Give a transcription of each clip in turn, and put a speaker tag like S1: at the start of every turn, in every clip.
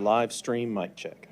S1: Live stream mic check.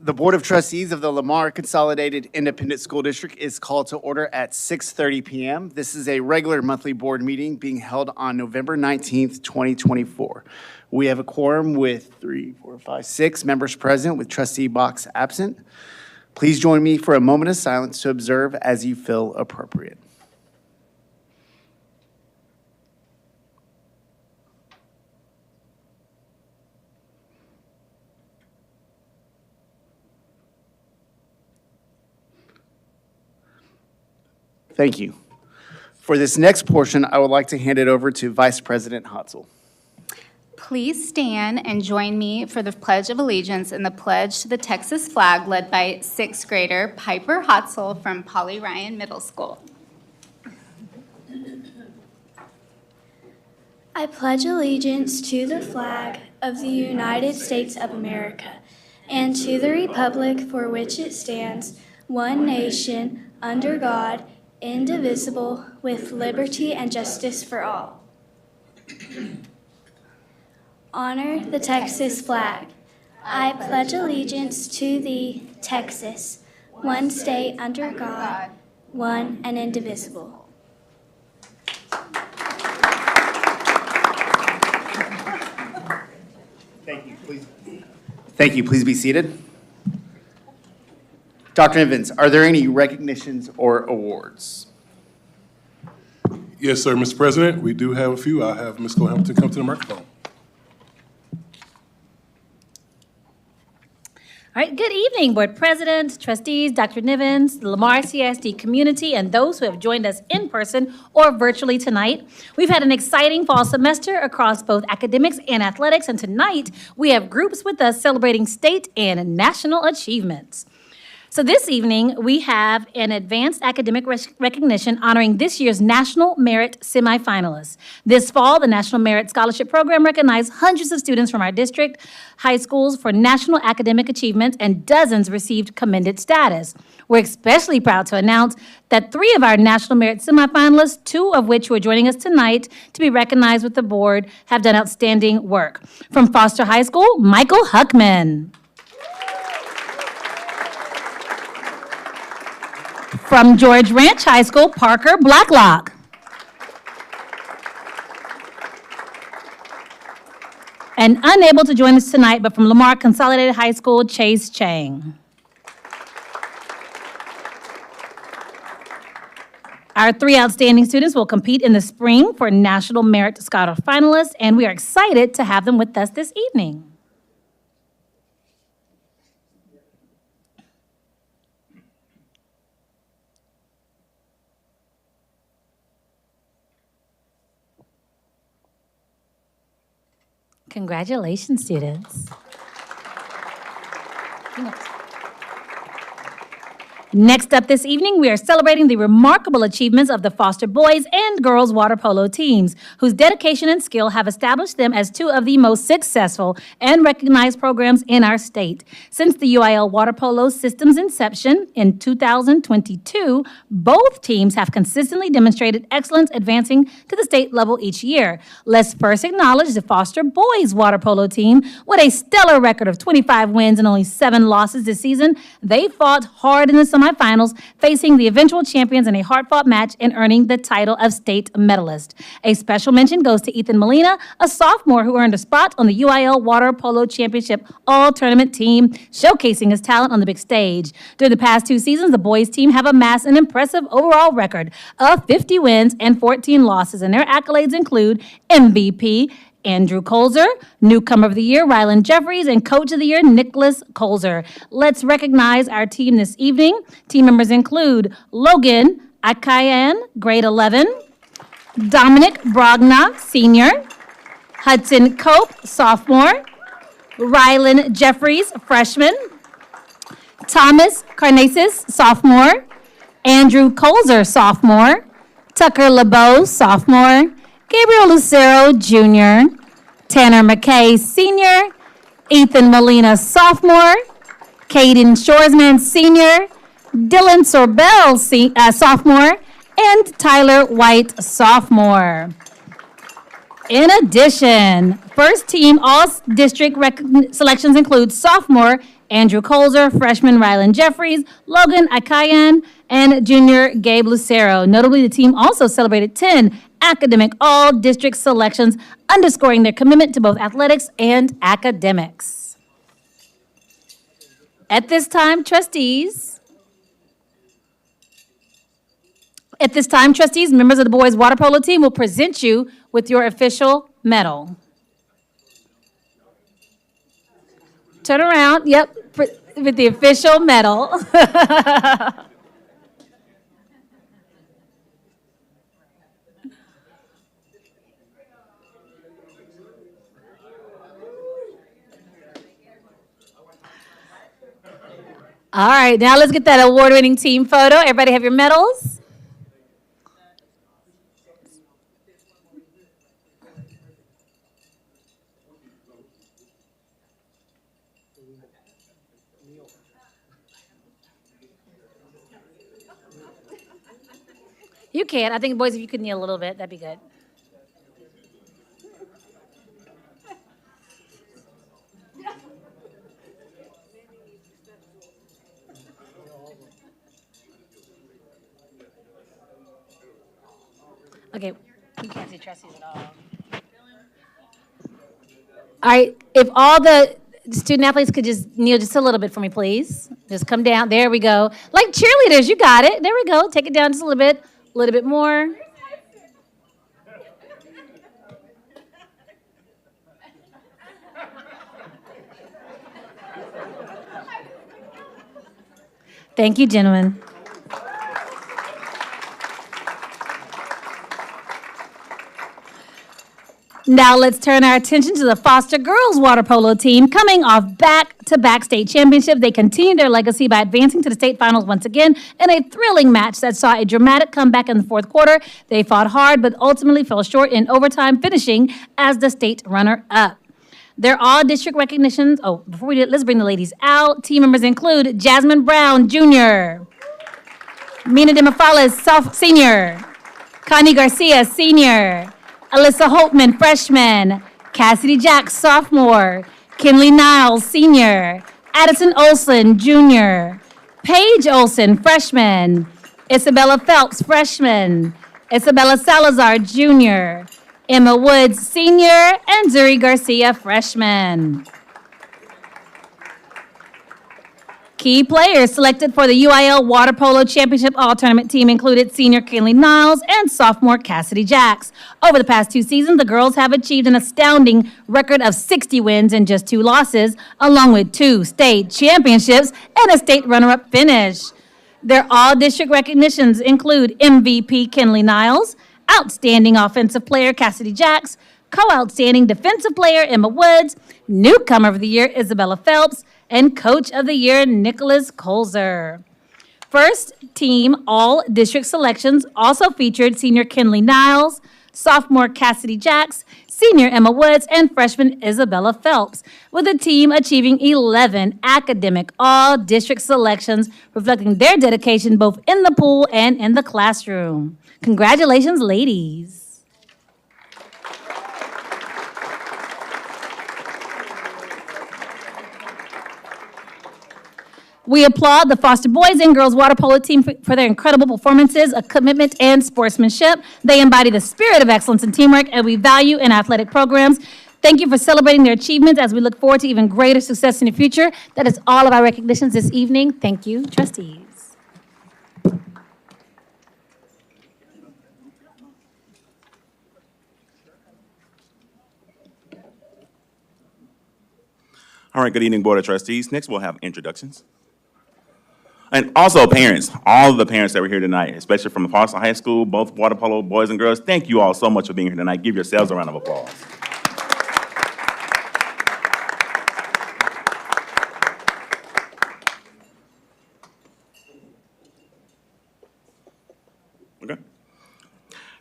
S2: The Board of Trustees of the Lamar Consolidated Independent School District is called to order at 6:30 p.m. This is a regular monthly board meeting being held on November 19th, 2024. We have a quorum with 6 members present with trustee Box absent. Please join me for a moment of silence to observe as you feel appropriate. Thank you. For this next portion, I would like to hand it over to Vice President Hotzel.
S1: Please stand and join me for the Pledge of Allegiance and the pledge to the Texas flag led by sixth grader Piper Hotzel from Polly Ryan Middle School.
S3: I pledge allegiance to the flag of the United States of America and to the republic for which it stands, one nation, under God, indivisible, with liberty and justice for all. Honor the Texas flag. I pledge allegiance to thee, Texas, one state under God, one and indivisible.
S2: Thank you. Please be seated. Dr. Evans, are there any recognitions or awards?
S4: Yes, sir, Mr. President. We do have a few. I'll have Ms. Cole-Hamilton come to the microphone.
S5: All right, good evening, Board President, trustees, Dr. Nivens, the Lamar CISD community, and those who have joined us in person or virtually tonight. We've had an exciting fall semester across both academics and athletics, and tonight we have groups with us celebrating state and national achievements. So this evening, we have an advanced academic recognition honoring this year's National Merit semifinalists. This fall, the National Merit Scholarship Program recognized hundreds of students from our district high schools for national academic achievements, and dozens received commended status. We're especially proud to announce that 3 of our National Merit semifinalists, 2 of which who are joining us tonight to be recognized with the board, have done outstanding work. From Foster High School, Michael Huckman. From George Ranch High School, Parker Blacklock. And unable to join us tonight, but from Lamar Consolidated High School, Chase Chang. Our 3 outstanding students will compete in the spring for National Merit Scholar finalists, and we are excited to have them with us this evening. Congratulations, students. Next up this evening, we are celebrating the remarkable achievements of the Foster boys and girls water polo teams, whose dedication and skill have established them as 2 of the most successful and recognized programs in our state. Since the UIL water polo system's inception in 2022, both teams have consistently demonstrated excellence, advancing to the state level each year. Let's first acknowledge the Foster boys water polo team. With a stellar record of 25 wins and only 7 losses this season, they fought hard in the semifinals, facing the eventual champions in a hard-fought match and earning the title of state medalist. A special mention goes to Ethan Molina, a sophomore who earned a spot on the UIL Water Polo Championship All-Tournament team, showcasing his talent on the big stage. During the past 2 seasons, the boys team have amassed an impressive overall record of 50 wins and 14 losses, and their accolades include MVP Andrew Colzer, Newcomer of the Year Rylan Jeffries, and Coach of the Year Nicholas Colzer. Let's recognize our team this evening. Team members include Logan Akayan, grade 11, Dominic Brogna, senior, Hudson Cope, sophomore, Rylan Jeffries, freshman, Thomas Carnasis, sophomore, Andrew Colzer, sophomore, Tucker LeBeau, sophomore, Gabriel Lucero, junior, Tanner McKay, senior, Ethan Molina, sophomore, Caden Shoresman, senior, Dylan Sorbell, sophomore, and Tyler White, sophomore. In addition, first team all-district selections include sophomore Andrew Colzer, freshman Rylan Jeffries, Logan Akayan, and junior Gabe Lucero. Notably, the team also celebrated 10 academic all-district selections, underscoring their commitment to both athletics and academics. At this time, trustees, members of the boys water polo team will present you with your official medal. Turn around, yep, with the official medal. All right, now let's get that award-winning team photo. Everybody have your medals? You can. I think, boys, if you could kneel a little bit, that'd be good. Okay, you can't see trustees at all. All right, if all the student athletes could just kneel just a little bit for me, please. Just come down. There we go. Like cheerleaders, you got it. There we go. Take it down just a little bit more. Thank you, gentlemen. Now let's turn our attention to the Foster Girls Water Polo team. Coming off back-to-back state championships, they continue their legacy by advancing to the state finals once again in a thrilling match that saw a dramatic comeback in the fourth quarter. They fought hard, but ultimately fell short in overtime, finishing as the state runner-up. Their all-district recognitions, before we do it, let's bring the ladies out. Team members include Jasmine Brown, Jr., Mina Demofales, Senior, Connie Garcia, Senior, Alyssa Holtman, freshman, Cassidy Jack, sophomore, Kinley Niles, senior, Addison Olson, junior, Paige Olson, freshman, Isabella Phelps, freshman, Isabella Salazar, junior, Emma Woods, senior, and Zuri Garcia, freshman. Key players selected for the UIL Water Polo Championship All-Tournament team included senior Kinley Niles and sophomore Cassidy Jacks. Over the past 2 seasons, the girls have achieved an astounding record of 60 wins and just 2 losses, along with 2 state championships and a state runner-up finish. Their all-district recognitions include MVP Kinley Niles, Outstanding Offensive Player Cassidy Jacks, Co-Outstanding Defensive Player Emma Woods, Newcomer of the Year Isabella Phelps, and Coach of the Year, Nicholas Colzer. First team all-district selections also featured senior Kinley Niles, sophomore Cassidy Jacks, senior Emma Woods, and freshman Isabella Phelps, with the team achieving 11 academic all-district selections, reflecting their dedication both in the pool and in the classroom. Congratulations, ladies. We applaud the Foster Boys and Girls Water Polo team for their incredible performances, commitment, and sportsmanship. They embody the spirit of excellence and teamwork, and we value in athletic programs. Thank you for celebrating their achievements as we look forward to even greater success in the future. That is all of our recognitions this evening. Thank you, trustees.
S6: All right, good evening, Board of Trustees. Next, we'll have introductions. And also parents, all of the parents that were here tonight, especially from Foster High School, both water polo boys and girls, thank you all so much for being here tonight. Give yourselves a round of applause. Okay.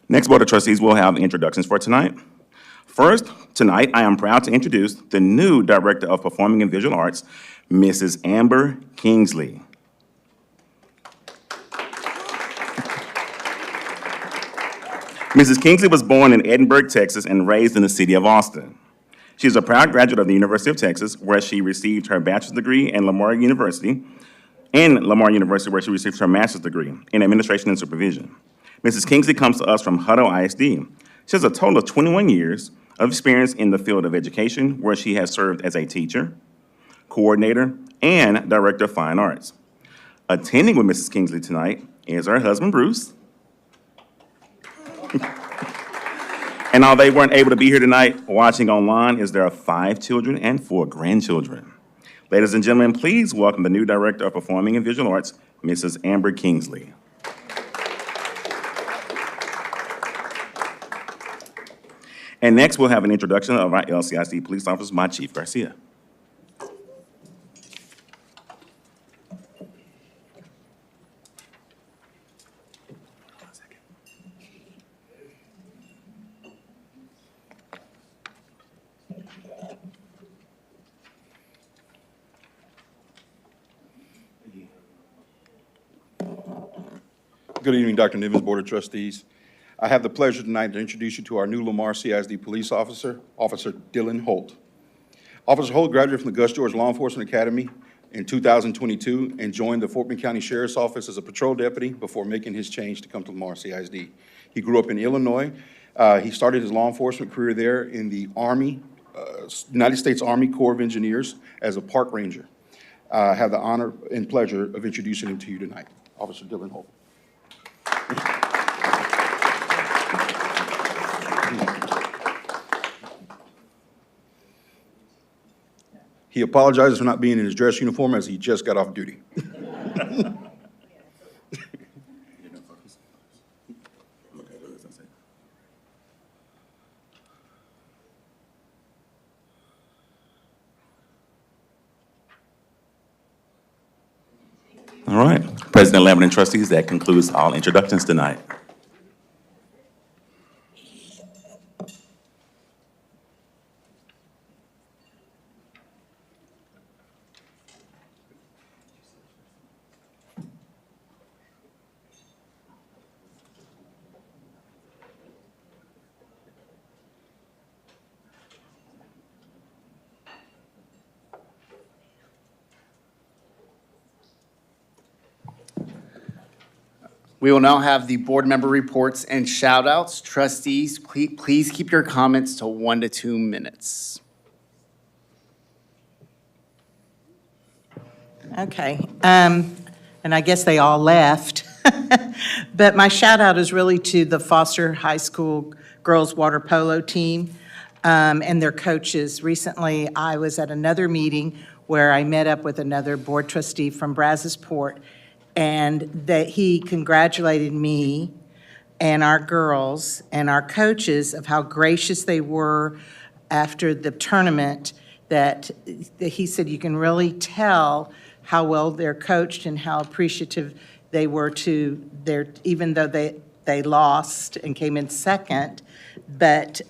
S6: Next, Board of Trustees will have introductions for tonight. First, tonight, I am proud to introduce the new Director of Performing and Visual Arts, Mrs. Amber Kingsley. Mrs. Kingsley was born in Edinburgh, Texas, and raised in the city of Austin. She is a proud graduate of the University of Texas, where she received her bachelor's degree, and Lamar University, where she received her master's degree in administration and supervision. Mrs. Kingsley comes to us from Hutto ISD. She has a total of 21 years of experience in the field of education, where she has served as a teacher, coordinator, and director of fine arts. Attending with Mrs. Kingsley tonight is her husband, Bruce. And although they weren't able to be here tonight, watching online is there are 5 children and 4 grandchildren. Ladies and gentlemen, please welcome the new Director of Performing and Visual Arts, Mrs. Amber Kingsley. And next, we'll have an introduction of our LCIC police officers by Chief Garcia.
S7: Good evening, Dr. Nivens, Board of Trustees. I have the pleasure tonight to introduce you to our new Lamar CISD police officer, Officer Dylan Holt. Officer Holt graduated from the Gus George Law Enforcement Academy in 2022 and joined the Fort Bend County Sheriff's Office as a patrol deputy before making his change to come to Lamar CISD. He grew up in Illinois. He started his law enforcement career there in the Army, United States Army Corps of Engineers as a park ranger. I have the honor and pleasure of introducing him to you tonight, Officer Dylan Holt. He apologizes for not being in his dress uniform as he just got off duty.
S6: All right, President Lambert and trustees, that concludes all introductions tonight.
S2: We will now have the board member reports and shout outs. Trustees, please keep your comments to 1 to 2 minutes.
S8: Okay, and I guess they all left. But my shout out is really to the Foster High School girls water polo team and their coaches. Recently, I was at another meeting where I met up with another board trustee from Brazos Port, and that he congratulated me and our girls and our coaches of how gracious they were after the tournament, that he said you can really tell how well they're coached and how appreciative they were to their, even though they lost and came in second. But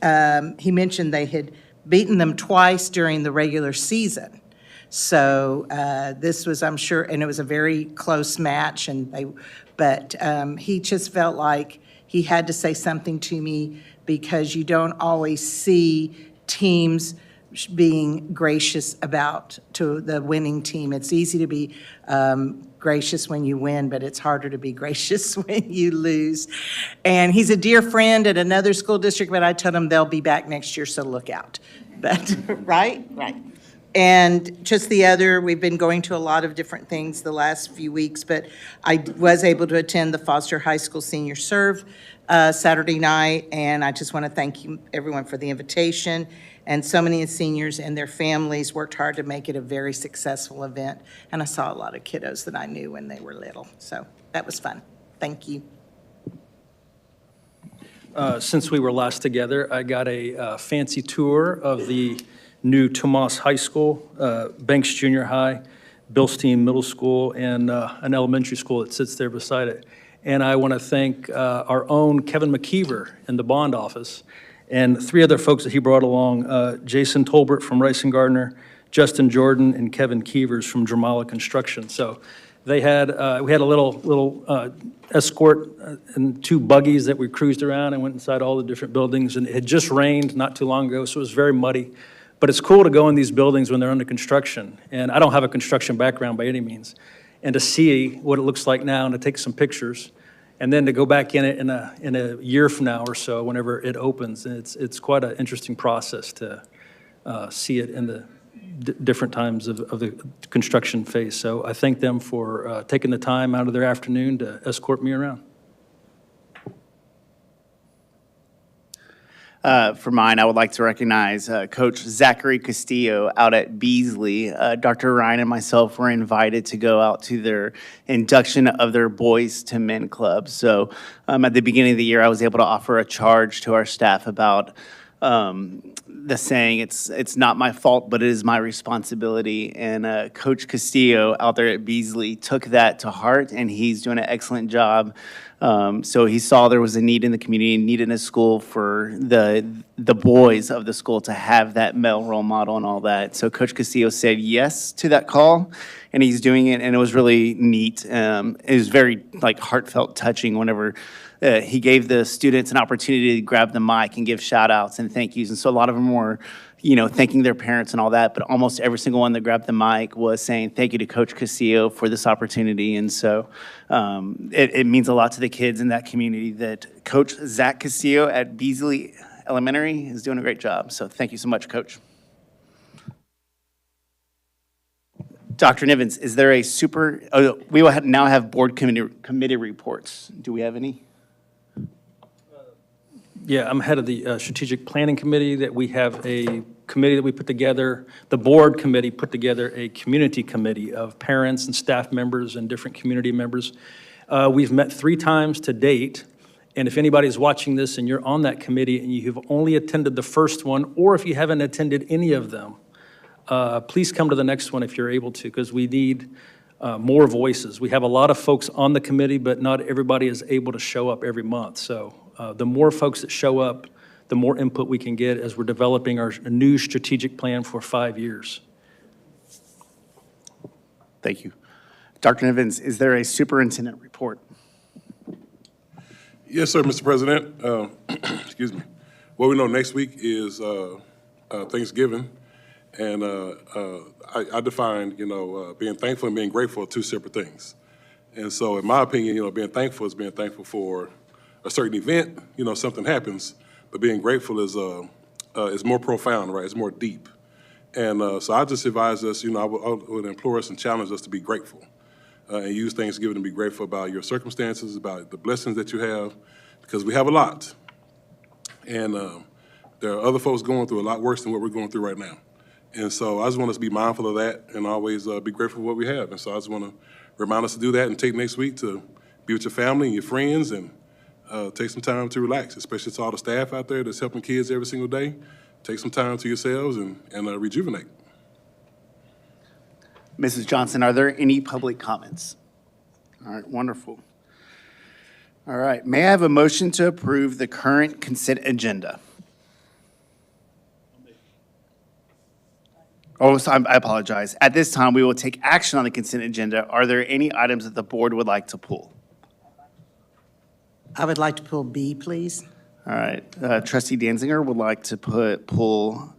S8: he mentioned they had beaten them twice during the regular season. So this was, I'm sure, and it was a very close match, but he just felt like he had to say something to me because you don't always see teams being gracious to the winning team. It's easy to be gracious when you win, but it's harder to be gracious when you lose. And he's a dear friend at another school district, but I told him they'll be back next year, so look out. But, right? Right. And just we've been going to a lot of different things the last few weeks, but I was able to attend the Foster High School Senior Serve Saturday night, and I just want to thank everyone for the invitation. And so many seniors and their families worked hard to make it a very successful event, and I saw a lot of kiddos that I knew when they were little, so that was fun. Thank you.
S9: Since we were last together, I got a fancy tour of the new Tomas High School, Banks Junior High, Bilstein Middle School, and an elementary school that sits there beside it. And I want to thank our own Kevin McKeever in the bond office and 3 other folks that he brought along, Jason Tolbert from Rice and Gardner, Justin Jordan, and Kevin Keevers from Dramala Construction. So they had, we had a little escort and 2 buggies that we cruised around and went inside all the different buildings. And it had just rained not too long ago, so it was very muddy. But it's cool to go in these buildings when they're under construction. And I don't have a construction background by any means. And to see what it looks like now and to take some pictures, and then to go back in it in a year from now or so, whenever it opens. And it's quite an interesting process to see it in the different times of the construction phase. So I thank them for taking the time out of their afternoon to escort me around.
S2: For mine, I would like to recognize Coach Zachary Castillo out at Beasley. Dr. Ryan and myself were invited to go out to their induction of their Boys to Men club. So at the beginning of the year, I was able to offer a charge to our staff about the saying, it's not my fault, but it is my responsibility. And Coach Castillo out there at Beasley took that to heart, and he's doing an excellent job. So he saw there was a need in the community, a need in his school for the boys of the school to have that male role model and all that. So Coach Castillo said yes to that call, and he's doing it, and it was really neat. It was very heartfelt, touching whenever he gave the students an opportunity to grab the mic and give shout outs and thank yous. And so a lot of them were, thanking their parents and all that, but almost every single one that grabbed the mic was saying thank you to Coach Castillo for this opportunity. And so it means a lot to the kids in that community that Coach Zach Castillo at Beasley Elementary is doing a great job. So thank you so much, Coach. Dr. Nivens, is there we will now have board committee reports. Do we have any?
S9: Yeah, I'm head of the strategic planning committee. That we have a committee that we put together. The board committee put together a community committee of parents and staff members and different community members. We've met 3 times to date. And if anybody's watching this and you're on that committee and you have only attended the first one, or if you haven't attended any of them, please come to the next one if you're able to, because we need more voices. We have a lot of folks on the committee, but not everybody is able to show up every month. So the more folks that show up, the more input we can get as we're developing our new strategic plan for 5 years.
S2: Thank you. Dr. Nivens, is there a superintendent report?
S4: Yes, sir, Mr. President. Excuse me. What we know next week is Thanksgiving. And I defined, being thankful and being grateful are 2 separate things. And so in my opinion, being thankful is being thankful for a certain event, something happens, but being grateful is more profound, right? It's more deep. And so I just advise us, I would implore us and challenge us to be grateful and use Thanksgiving to be grateful about your circumstances, about the blessings that you have, because we have a lot. And there are other folks going through a lot worse than what we're going through right now. And so I just want us to be mindful of that and always be grateful for what we have. And so I just want to remind us to do that and take next week to be with your family and your friends and take some time to relax, especially to all the staff out there that's helping kids every single day. Take some time to yourselves and rejuvenate.
S2: Mrs. Johnson, are there any public comments? All right, wonderful. All right, may I have a motion to approve the current consent agenda? Oh, so I apologize. At this time, we will take action on the consent agenda. Are there any items that the board would like to pull?
S8: I would like to pull B, please.
S2: All right, Trustee Danziger would like to pull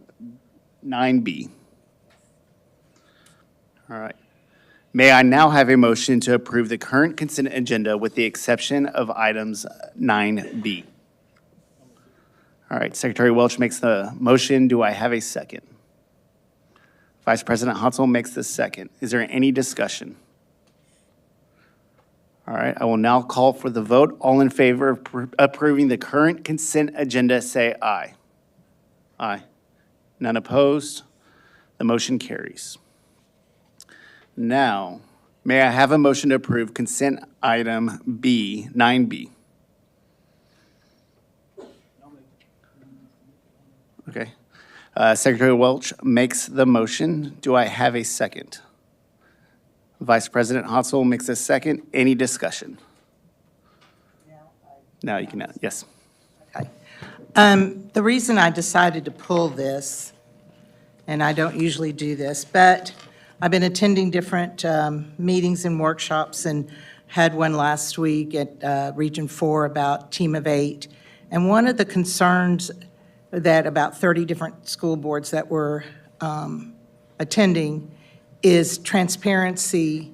S2: 9B. All right. May I now have a motion to approve the current consent agenda with the exception of items 9B? All right, Secretary Welch makes the motion. Do I have a second? Vice President Hutzel makes the second. Is there any discussion? All right, I will now call for the vote. All in favor of approving the current consent agenda, say aye. Aye. None opposed? The motion carries. Now, may I have a motion to approve consent item B, 9B? Okay. Secretary Welch makes the motion. Do I have a second? Vice President Hotzel makes a second. Any discussion? Now you can, yes.
S8: Okay. The reason I decided to pull this, and I don't usually do this, but I've been attending different meetings and workshops and had one last week at Region 4 about Team of 8. And one of the concerns that about 30 different school boards that were attending is transparency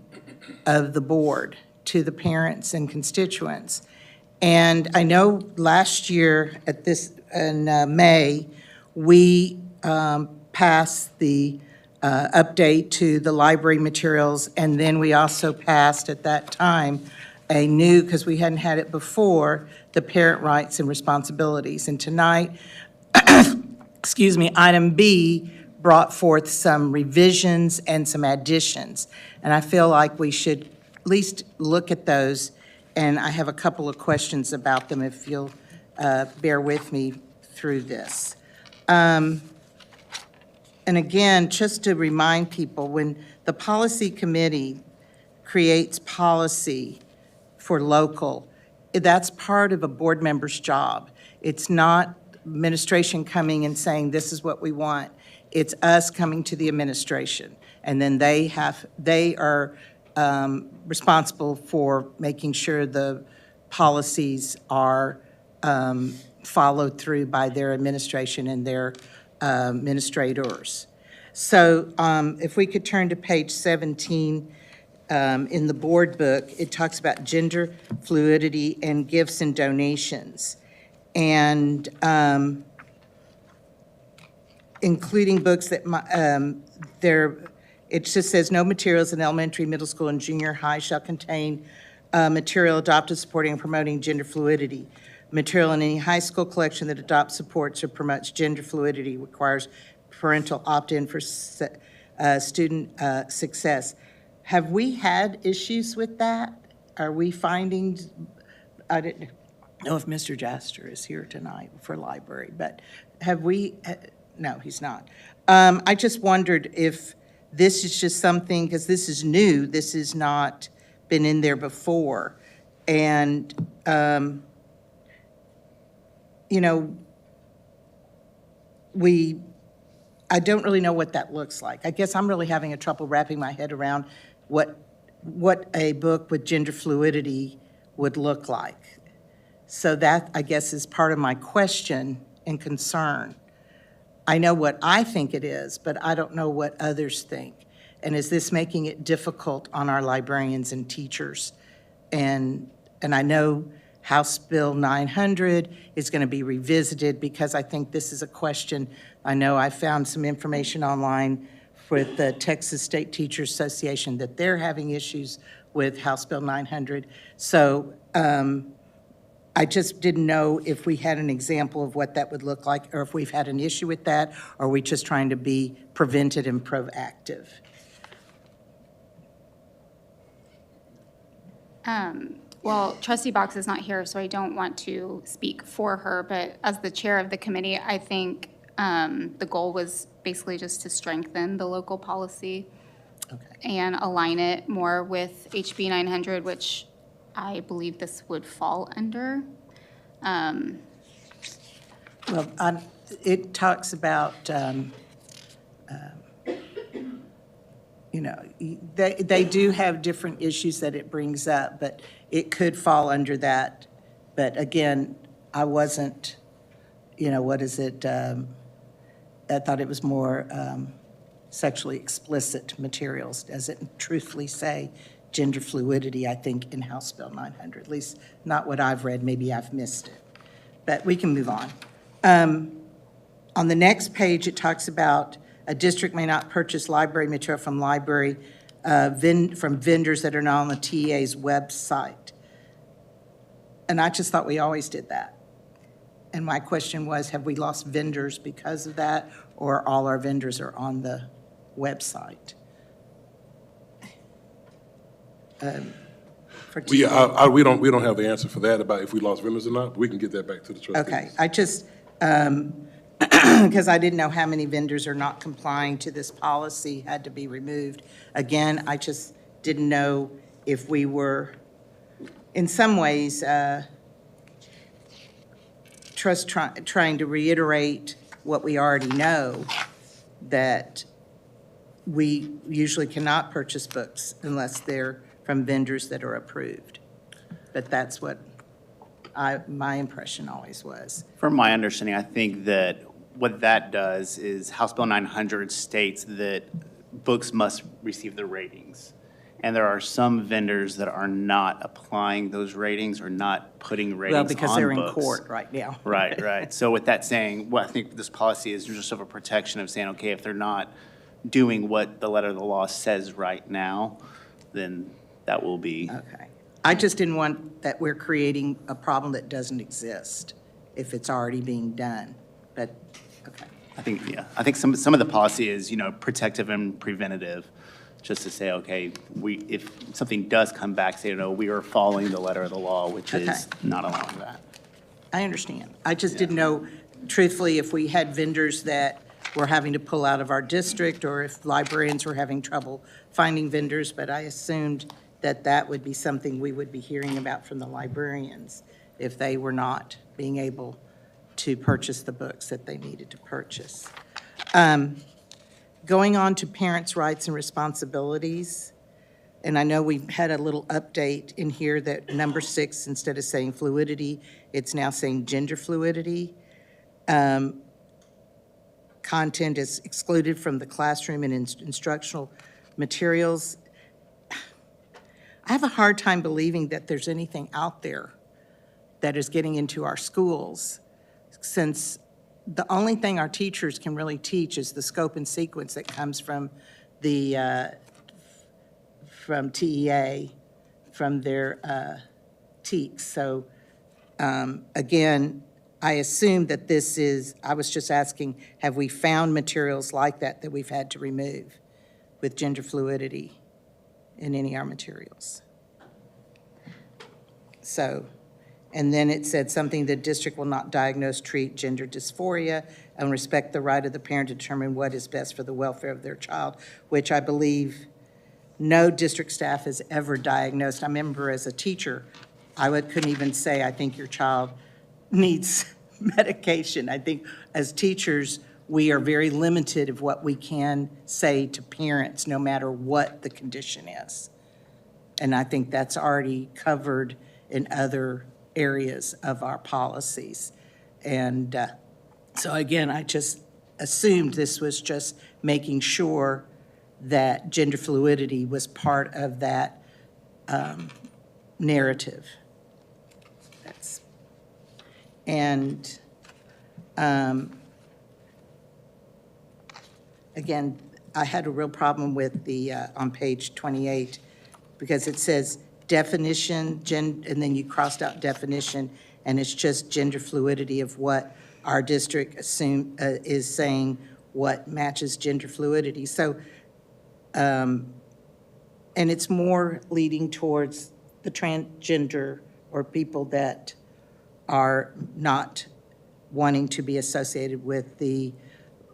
S8: of the board to the parents and constituents. And I know last year at this, in May, we passed the update to the library materials, and then we also passed at that time a new, because we hadn't had it before, the parent rights and responsibilities. And tonight, excuse me, item B brought forth some revisions and some additions. And I feel like we should at least look at those, and I have a couple of questions about them if you'll bear with me through this. And again, just to remind people, when the policy committee creates policy for local, that's part of a board member's job. It's not administration coming and saying, this is what we want. It's us coming to the administration. And then they are responsible for making sure the policies are followed through by their administration and their administrators. So if we could turn to page 17, in the board book, it talks about gender fluidity and gifts and donations. And including books that, it just says, no materials in elementary, middle school, and junior high shall contain material adopted supporting and promoting gender fluidity. Material in any high school collection that adopts, supports, or promotes gender fluidity requires parental opt-in for student success. Have we had issues with that? Are we finding, I didn't know if Mr. Jaster is here tonight for library, but have we, no, he's not. I just wondered if this is just something, because this is new, this has not been in there before. And, you know, I don't really know what that looks like. I guess I'm really having a trouble wrapping my head around what a book with gender fluidity would look like. So that, I guess, is part of my question and concern. I know what I think it is, but I don't know what others think. And is this making it difficult on our librarians and teachers? And I know House Bill 900 is going to be revisited because I think this is a question. I know I found some information online with the Texas State Teachers Association that they're having issues with House Bill 900. So I just didn't know if we had an example of what that would look like, or if we've had an issue with that, or are we just trying to be preventive and proactive?
S1: Well, Trustee Box is not here, so I don't want to speak for her, but as the chair of the committee, I think the goal was basically just to strengthen the local policy and align it more with HB 900, which I believe this would fall under.
S8: Well, it talks about, you know, they do have different issues that it brings up, but it could fall under that. But again, I wasn't, you know, what is it? I thought it was more sexually explicit materials. Does it truthfully say gender fluidity, I think, in House Bill 900? At least not what I've read. Maybe I've missed it. But we can move on. On the next page, it talks about a district may not purchase library material from from vendors that are not on the TEA's website. And I just thought we always did that. And my question was, have we lost vendors because of that, or all our vendors are on the website?
S4: We don't have the answer for that about if we lost vendors or not, but we can get that back to the trustees.
S8: Okay, I just, because I didn't know how many vendors are not complying to this policy had to be removed. Again, I just didn't know if we were, in some ways, trying to reiterate what we already know, that we usually cannot purchase books unless they're from vendors that are approved. But that's what my impression always was.
S2: From my understanding, I think that what that does is House Bill 900 states that books must receive the ratings. And there are some vendors that are not applying those ratings or not putting ratings on books.
S8: Well, because they're in court right now.
S2: Right, right. So with that saying, well, I think this policy is just of a protection of saying, okay, if they're not doing what the letter of the law says right now, then that will be.
S8: Okay. I just didn't want that we're creating a problem that doesn't exist if it's already being done. But, okay.
S2: I think, yeah, I think some of the policy is, you know, protective and preventative, just to say, okay, if something does come back, say, you know, we are following the letter of the law, which is not allowing that.
S8: I understand. I just didn't know, truthfully, if we had vendors that were having to pull out of our district, or if librarians were having trouble finding vendors, but I assumed that that would be something we would be hearing about from the librarians if they were not being able to purchase the books that they needed to purchase. Going on to parents' rights and responsibilities, and I know we've had a little update in here that number 6, instead of saying fluidity, it's now saying gender fluidity. Content is excluded from the classroom and instructional materials. I have a hard time believing that there's anything out there that is getting into our schools, since the only thing our teachers can really teach is the scope and sequence that comes from the, from TEA, from their TEKS. So again, I assume that this is, I was just asking, have we found materials like that we've had to remove with gender fluidity in any of our materials? So, and then it said something, the district will not diagnose, treat gender dysphoria, and respect the right of the parent to determine what is best for the welfare of their child, which I believe no district staff has ever diagnosed. I remember as a teacher, couldn't even say, I think your child needs medication. I think as teachers, we are very limited of what we can say to parents, no matter what the condition is. And I think that's already covered in other areas of our policies. And so again, I just assumed this was just making sure that gender fluidity was part of that narrative. And again, I had a real problem with the, on page 28, because it says definition, and then you crossed out definition, and it's just gender fluidity of what our district is saying what matches gender fluidity. So, and it's more leading towards the transgender or people that are not wanting to be associated with the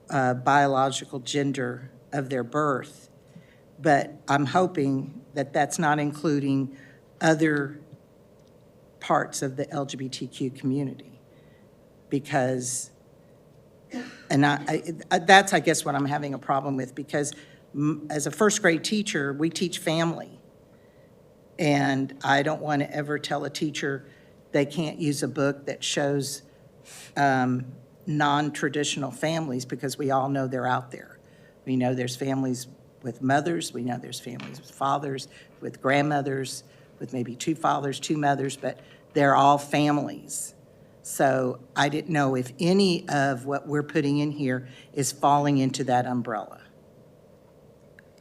S8: biological gender of their birth. But I'm hoping that that's not including other parts of the LGBTQ community. Because, and that's, I guess, what I'm having a problem with, because as a first grade teacher, we teach family. And I don't want to ever tell a teacher they can't use a book that shows non-traditional families, because we all know they're out there. We know there's families with mothers, we know there's families with fathers, with grandmothers, with maybe 2 fathers, 2 mothers, but they're all families. So I didn't know if any of what we're putting in here is falling into that umbrella.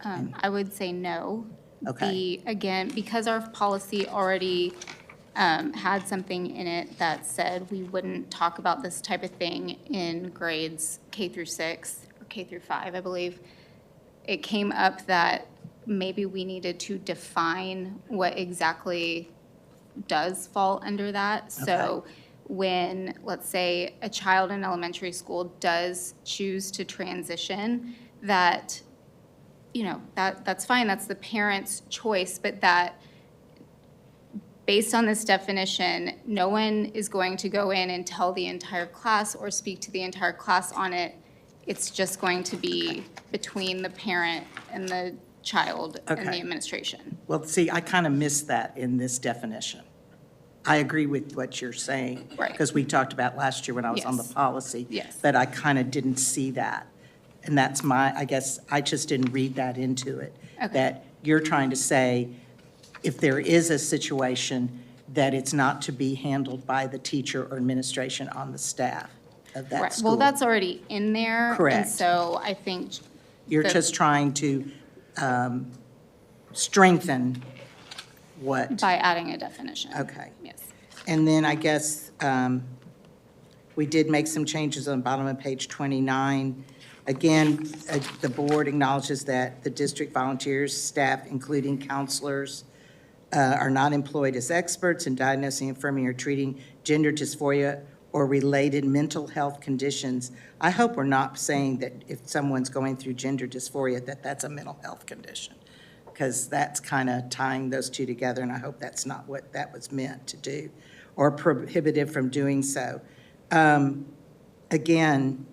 S1: I would say no.
S8: Okay.
S1: Again, because our policy already had something in it that said we wouldn't talk about this type of thing in grades K through 6 or K through 5, I believe. It came up that maybe we needed to define what exactly does fall under that. So when, let's say, a child in elementary school does choose to transition, that, you know, that's fine, that's the parent's choice, but that based on this definition, no one is going to go in and tell the entire class or speak to the entire class on it. It's just going to be between the parent and the child and the administration.
S8: Well, see, I kind of missed that in this definition. I agree with what you're saying.
S1: Right.
S8: Because we talked about last year when I was on the
S1: Yes.
S8: policy.
S1: Yes.
S8: But I kind of didn't see that. And that's I guess, I just didn't read that into it.
S1: Okay.
S8: That you're trying to say, if there is a situation, that it's not to be handled by the teacher or administration on the staff of that
S1: Right.
S8: school.
S1: Well, that's already in there.
S8: Correct.
S1: And so I think.
S8: You're
S1: the-
S8: just trying to strengthen what.
S1: By adding a definition.
S8: Okay.
S1: Yes.
S8: And then I guess we did make some changes on the bottom of page 29. Again, the board acknowledges that the district volunteers, staff, including counselors, are not employed as experts in diagnosing, affirming, or treating gender dysphoria or related mental health conditions. I hope we're not saying that if someone's going through gender dysphoria, that that's a mental health condition, because that's kind of tying those two together, and I hope that's not what that was meant to do, or prohibited from doing so. Again,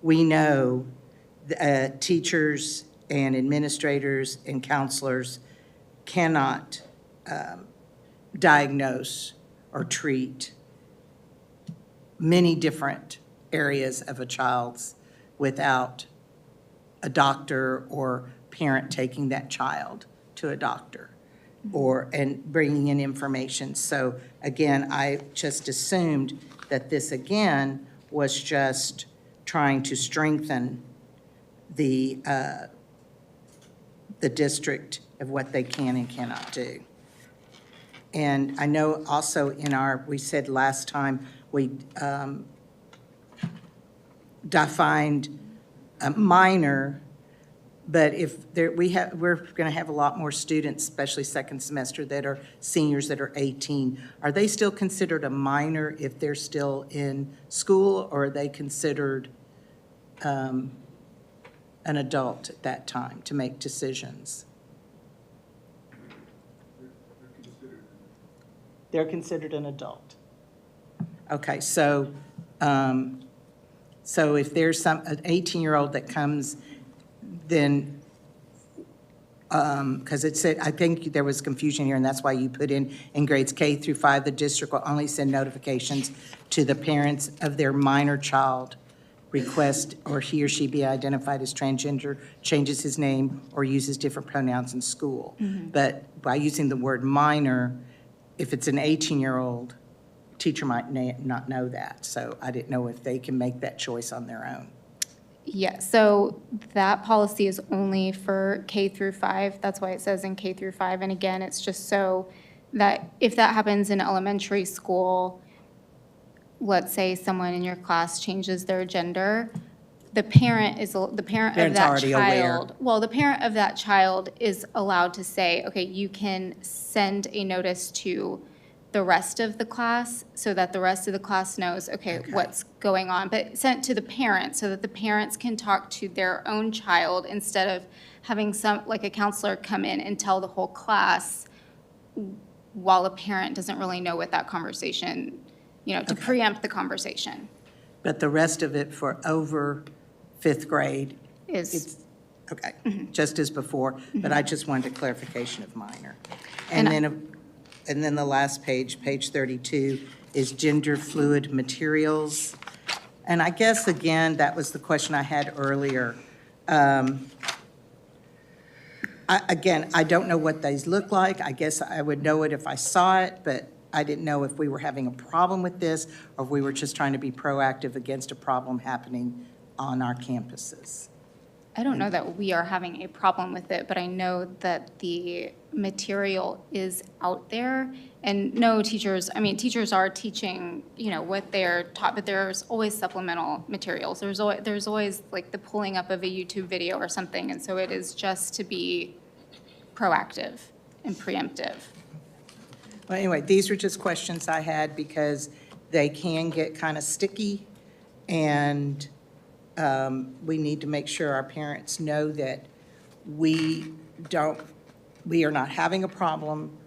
S8: we know teachers and administrators and counselors cannot diagnose or treat many different areas of a child's without a doctor or parent taking that child to a doctor and bringing in information. So again, I just assumed that this again was just trying to strengthen the district of what they can and cannot do. And I know also we said last time, we defined a minor, but if we're going to have a lot more students, especially second semester, that are seniors that are 18. Are they still considered a minor if they're still in school, or are they considered an adult at that time to make decisions? They're considered an adult. Okay, so if there's an 18-year-old that comes, then, because it said, I think there was confusion here, and that's why you put in grades K through 5, the district will only send notifications to the parents of their minor child request, or he or she be identified as transgender, changes his name, or uses different pronouns in school. But by using the word minor, if it's an 18-year-old, teacher might not know that. So I didn't know if they can make that choice on their own.
S1: Yeah, so that policy is only for K through 5. That's why it says in K through 5. And again, it's just so that if that happens in elementary school, let's say someone in your class changes their gender, the parent of
S8: Parent's
S1: that
S8: already aware.
S1: child. Well, the parent of that child is allowed to say, okay, you can send a notice to the rest of the class so that the rest of the class knows, okay, what's going on, but sent to the parents so that the parents can talk to their own child instead of having like a counselor come in and tell the whole class while a parent doesn't really know what that conversation, to preempt the conversation.
S8: But the rest of it for over 5th grade,
S1: Is,
S8: okay, just as before, but I just wanted a clarification of minor.
S1: And
S8: And then the last page, page 32, is gender fluid materials. And I guess, again, that was the question I had earlier. I don't know what these look like. I guess I would know it if I saw it, but I didn't know if we were having a problem with this or if we were just trying to be proactive against a problem happening on our campuses.
S1: I don't know that we are having a problem with it, but I know that the material is out there. And no, teachers are teaching, what they're taught, but there's always supplemental materials. There's always like the pulling up of a YouTube video or something. And so it is just to be proactive and preemptive.
S8: Well, anyway, these were just questions I had because they can get kind of sticky, and we need to make sure our parents know that we are not having a problem.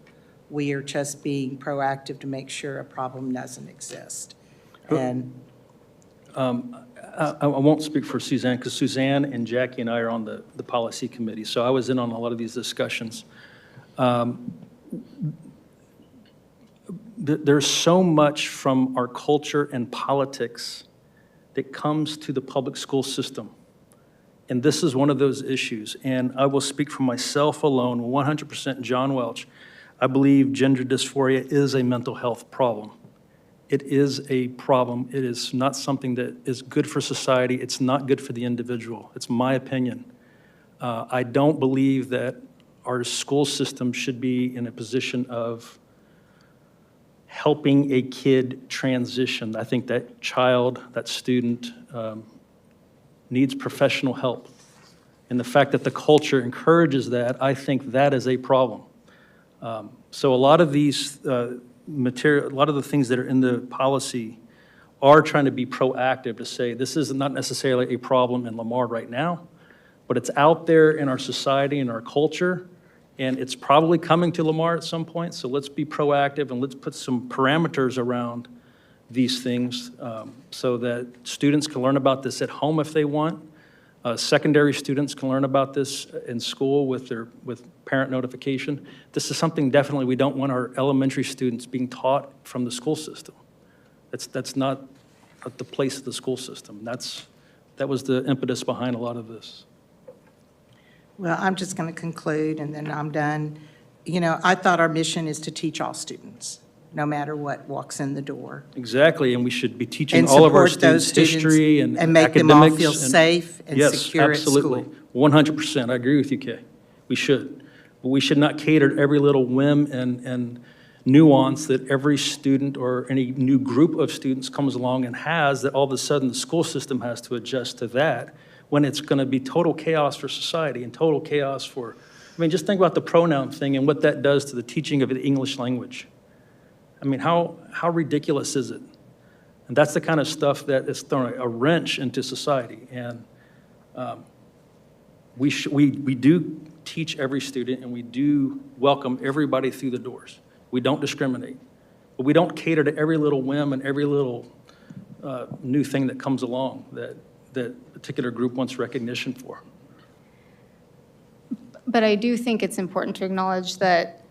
S8: We are just being proactive to make sure a problem doesn't exist. And
S9: I won't speak for Suzanne, because Suzanne and Jackie and I are on the policy committee, so I was in on a lot of these discussions. There's so much from our culture and politics that comes to the public school system. And this is one of those issues. And I will speak for myself alone, 100% John Welch. I believe gender dysphoria is a mental health problem. It is a problem. It is not something that is good for society. It's not good for the individual. It's my opinion. I don't believe that our school system should be in a position of helping a kid transition. I think that child, that student, needs professional help. And the fact that the culture encourages that, I think that is a problem. So a lot of these a lot of the things that are in the policy are trying to be proactive to say, this is not necessarily a problem in Lamar right now, but it's out there in our society and our culture, and it's probably coming to Lamar at some point, so let's be proactive and let's put some parameters around these things so that students can learn about this at home if they want. Secondary students can learn about this in school with parent notification. This is something definitely we don't want our elementary students being taught from the school system. That's not the place of the school system. That was the impetus behind a lot of this.
S8: Well, I'm just going to conclude, and then I'm done. You know, I thought our mission is to teach all students, no matter what walks in the door.
S9: Exactly, and we should be teaching
S8: And
S9: all of our
S8: support those
S9: students history and
S8: make them all
S9: academics
S8: feel
S9: and-
S8: safe and secure at school.
S9: Yes, absolutely. 100%. I agree with you, Kay. We should. But we should not cater to every little whim and nuance that every student or any new group of students comes along and has, that all of a sudden the school system has to adjust to that, when it's going to be total chaos for society and total chaos for, I mean, just think about the pronoun thing and what that does to the teaching of the English language. I mean, how ridiculous is it? And that's the kind of stuff that is throwing a wrench into society. And we do teach every student, and we do welcome everybody through the doors. We don't discriminate. But we don't cater to every little whim and every little new thing that comes along that a particular group wants recognition for.
S1: But I do think it's important to acknowledge that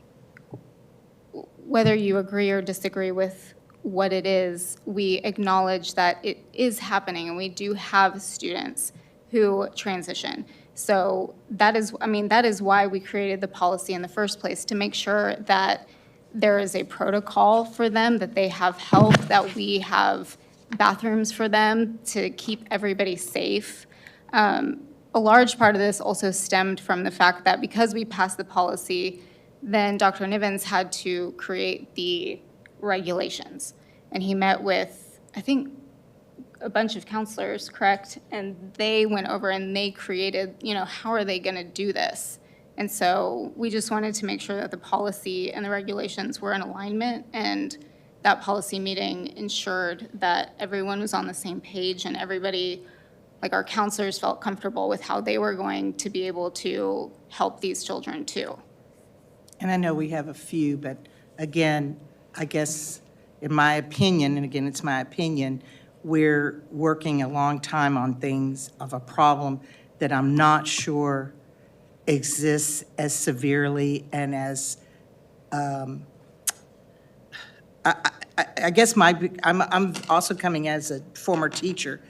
S1: whether you agree or disagree with what it is, we acknowledge that it is happening, and we do have students who transition. So that is why we created the policy in the first place, to make sure that there is a protocol for them, that they have help, that we have bathrooms for them to keep everybody safe. A large part of this also stemmed from the fact that because we passed the policy, then Dr. Nivens had to create the regulations. And he met with, I think, a bunch of counselors, correct? And they went over and they created, how are they going to do this? And so we just wanted to make sure that the policy and the regulations were in alignment, and that policy meeting ensured that everyone was on the same page and everybody, like our counselors, felt comfortable with how they were going to be able to help these children too.
S8: And I know we have a few, but again, I guess in my opinion, and again, it's my opinion, we're working a long time on things of a problem that I'm not sure exists as severely and as, I guess I'm also coming as a former teacher.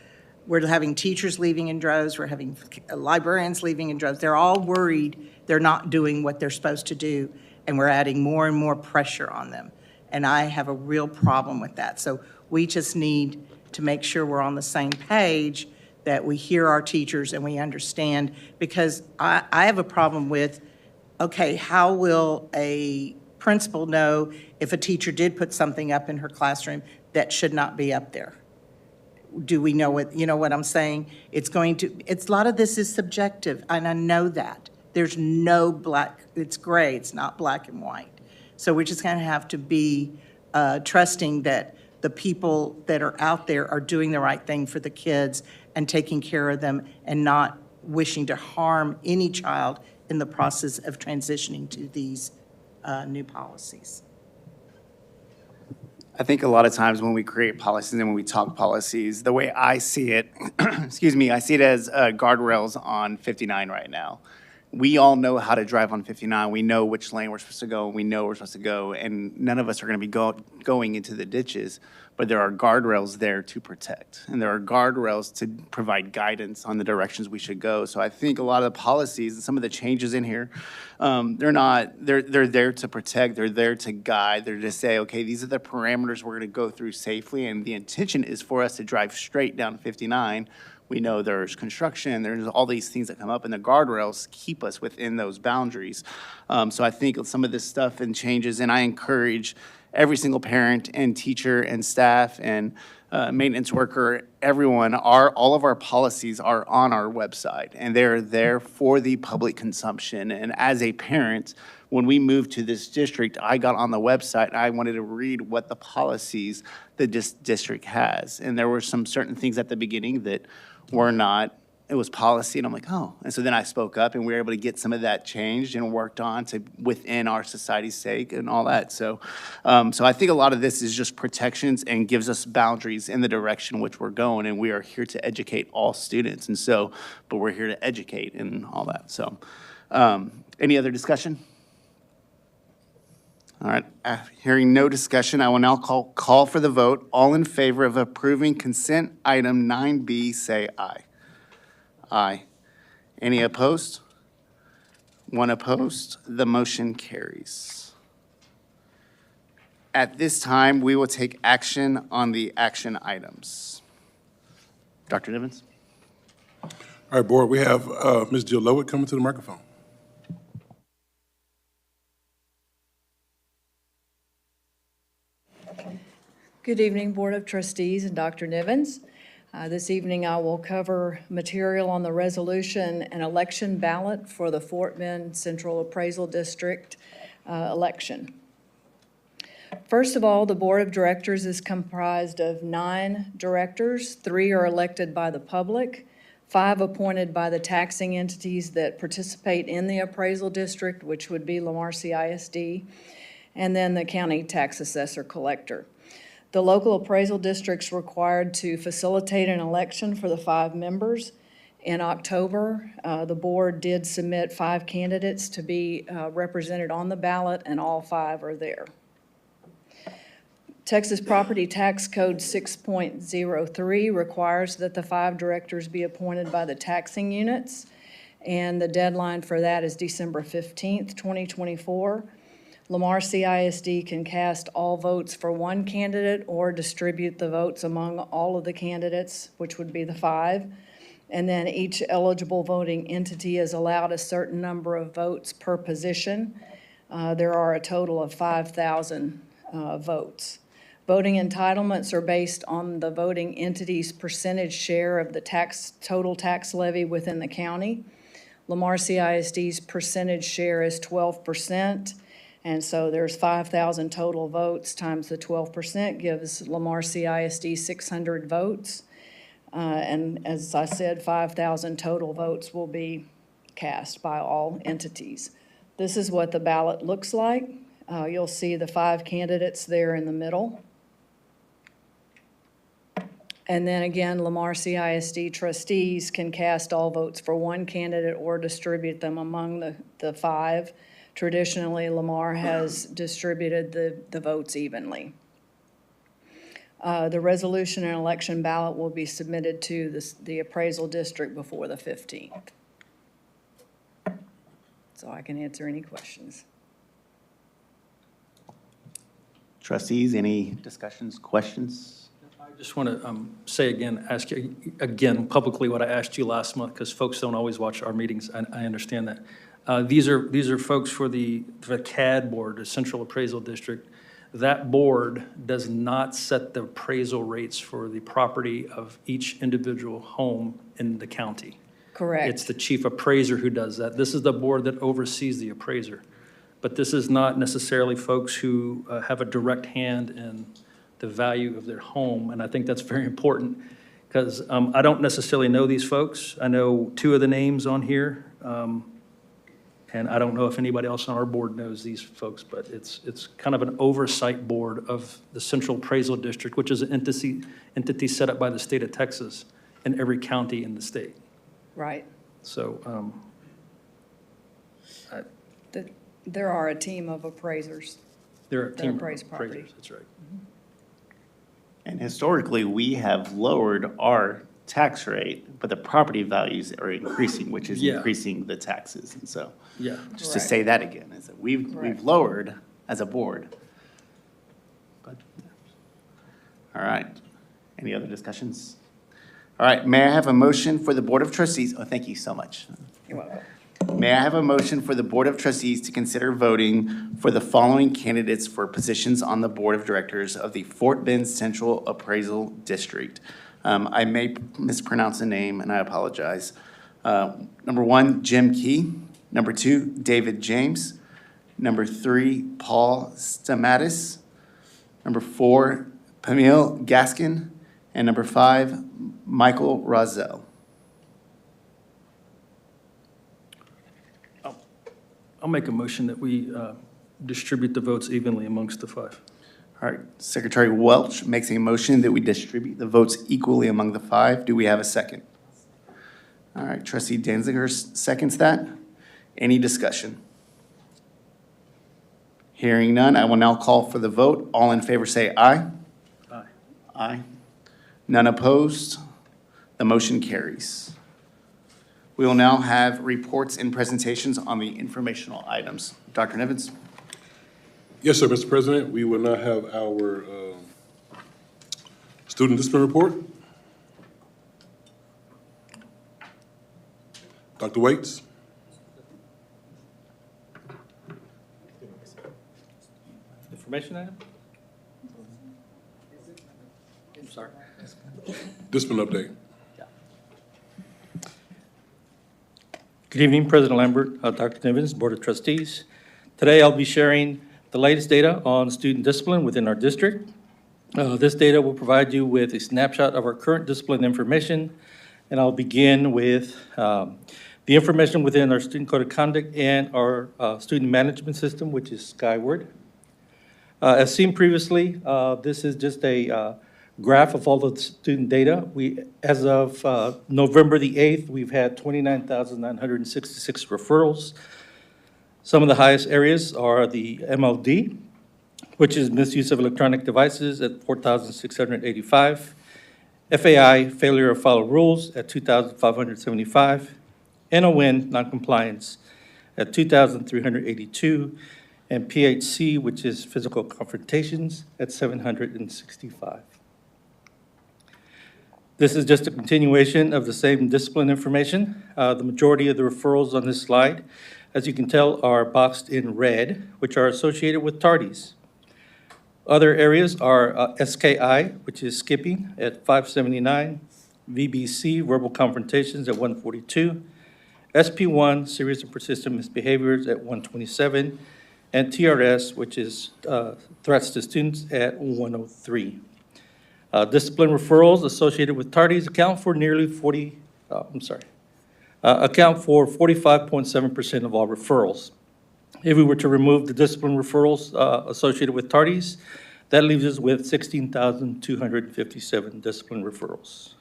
S8: We're having teachers leaving in droves, we're having librarians leaving in droves. They're all worried they're not doing what they're supposed to do, and we're adding more and more pressure on them. And I have a real problem with that. So we just need to make sure we're on the same page, that we hear our teachers and we understand, because I have a problem with, okay, how will a principal know if a teacher did put something up in her classroom that should not be up there? Do we know what, you know what I'm saying? A lot of this is subjective, and I know that. There's no black, it's gray, it's not black and white. So we're just gonna have to be trusting that the people that are out there are doing the right thing for the kids and taking care of them, and not wishing to harm any child in the process of transitioning to these new policies.
S2: I think a lot of times when we create policies and when we talk policies, the way I see it, excuse me, I see it as guardrails on 59 right now. We all know how to drive on 59. We know which lane we're supposed to go, and we know where we're supposed to go, and none of us are going to be going into the ditches, but there are guardrails there to protect, and there are guardrails to provide guidance on the directions we should go. So I think a lot of the policies and some of the changes in here, they're there to protect, they're there to guide, they're to say, okay, these are the parameters we're going to go through safely, and the intention is for us to drive straight down 59. We know there's construction, there's all these things that come up, and the guardrails keep us within those boundaries. So I think some of this stuff and changes, and I encourage every single parent and teacher and staff and maintenance worker, everyone, all of our policies are on our website, and they're there for the public consumption. And as a parent, when we moved to this district, I got on the website and I wanted to read what the policies the district has. And there were some certain things at the beginning that were not, it was policy, and I'm like, oh. And so then I spoke up, and we were able to get some of that changed and worked on to within our society's sake and all that. So, so I think a lot of this is just protections and gives us boundaries in the direction which we're going, and we are here to educate all students. And so, but we're here to educate and all that. So, any other discussion? All right, hearing no discussion, I will now call for the vote. All in favor of approving consent item 9B, say aye. Aye. Any opposed? One opposed. The motion carries. At this time, we will take action on the action items. Dr. Nivens?
S4: All right, Board, we have Ms. Jill Lowitt coming to the microphone.
S10: Good evening, Board of Trustees and Dr. Nivens. This evening, I will cover material on the resolution and election ballot for the Fort Bend Central Appraisal District election. First of all, the Board of Directors is comprised of 9 directors. 3 are elected by the public, 5 appointed by the taxing entities that participate in the appraisal district, which would be Lamar CISD, and then the county tax assessor collector. The local appraisal district's required to facilitate an election for the 5 members. In October, the board did submit 5 candidates to be represented on the ballot, and all 5 are there. Texas Property Tax Code 6.03 requires that the 5 directors be appointed by the taxing units, and the deadline for that is December 15th, 2024. Lamar CISD can cast all votes for 1 candidate or distribute the votes among all of the candidates, which would be the 5. And then each eligible voting entity is allowed a certain number of votes per position. There are a total of 5,000 votes. Voting entitlements are based on the voting entity's percentage share of the total tax levy within the county. Lamar CISD's percentage share is 12%. And so there's 5,000 total votes times the 12% gives Lamar CISD 600 votes. And as I said, 5,000 total votes will be cast by all entities. This is what the ballot looks like. You'll see the 5 candidates there in the middle. And then again, Lamar CISD trustees can cast all votes for 1 candidate or distribute them among the 5. Traditionally, Lamar has distributed the votes evenly. The resolution and election ballot will be submitted to the appraisal district before the 15th. So I can answer any questions.
S2: Trustees, any discussions, questions?
S9: I just want to say again, ask you again publicly what I asked you last month, because folks don't always watch our meetings. I understand that. These are folks for the CAD board, the Central Appraisal District. That board does not set the appraisal rates for the property of each individual home in the county.
S10: Correct.
S9: It's the chief appraiser who does that. This is the board that oversees the appraiser. But this is not necessarily folks who have a direct hand in the value of their home. And I think that's very important, because I don't necessarily know these folks. I know 2 of the names on here. And I don't know if anybody else on our board knows these folks, but it's kind of an oversight board of the Central Appraisal District, which is an entity set up by the state of Texas in every county in the state.
S10: Right.
S9: So
S10: There are a team of appraisers.
S9: there are a
S10: That
S9: team of
S10: appraise property.
S9: appraisers, that's right.
S2: And historically, we have lowered our tax rate, but the property values are increasing, which is
S9: Yeah.
S2: increasing the taxes. And so,
S9: Yeah.
S2: just to
S10: Correct.
S2: say that again, is that we've
S10: Correct.
S2: lowered as a board. But, all right. Any other discussions? All right, may I have a motion for the Board of Trustees? Oh, thank you so much.
S10: You're welcome.
S2: May May I have a motion for the Board of Trustees to consider voting for the following candidates for positions on the Board of Directors of the Fort Bend Central Appraisal District? I may mispronounce the name, and I apologize. Number 1, Jim Key. Number 2, David James. Number 3, Paul Stamatis. Number 4, Pamil Gaskin. And number 5, Michael Rozelle.
S9: I'll make a motion that we distribute the votes evenly amongst the 5.
S2: All right, Secretary Welch makes a motion that we distribute the votes equally among the 5. Do we have a second? All right, Trustee Danziger seconds that. Any discussion? Hearing none, I will now call for the vote. All in favor say aye.
S9: Aye.
S2: Aye. None opposed. The motion carries. We will now have reports and presentations on the informational items. Dr. Nevins?
S4: Yes, sir, Mr. President. We will now have our student discipline report. Dr. Waits?
S11: Information item? I'm sorry.
S4: Discipline update.
S11: Good evening, President Lambert, Dr. Nivens, Board of Trustees. Today, I'll be sharing the latest data on student discipline within our district. This data will provide you with a snapshot of our current discipline information, and I'll begin with the information within our student code of conduct and our student management system, which is Skyward. As seen previously, this is just a graph of all the student data. As of November the 8th, we've had 29,966 referrals. Some of the highest areas are the MLD, which is misuse of electronic devices at 4,685. FAI, failure of follow rules at 2,575. NON, noncompliance at 2,382. And PHC, which is physical confrontations, at 765. This is just a continuation of the same discipline information. The majority of the referrals on this slide, as you can tell, are boxed in red, which are associated with tardies. Other areas are SKI, which is skipping, at 579, VBC, verbal confrontations, at 142, SP1, serious and persistent misbehaviors, at 127, and TRS, which is threats to students, at 103. Discipline referrals associated with tardies account for 45.7% of all referrals. If we were to remove the discipline referrals associated with tardies, that leaves us with 16,257 discipline referrals.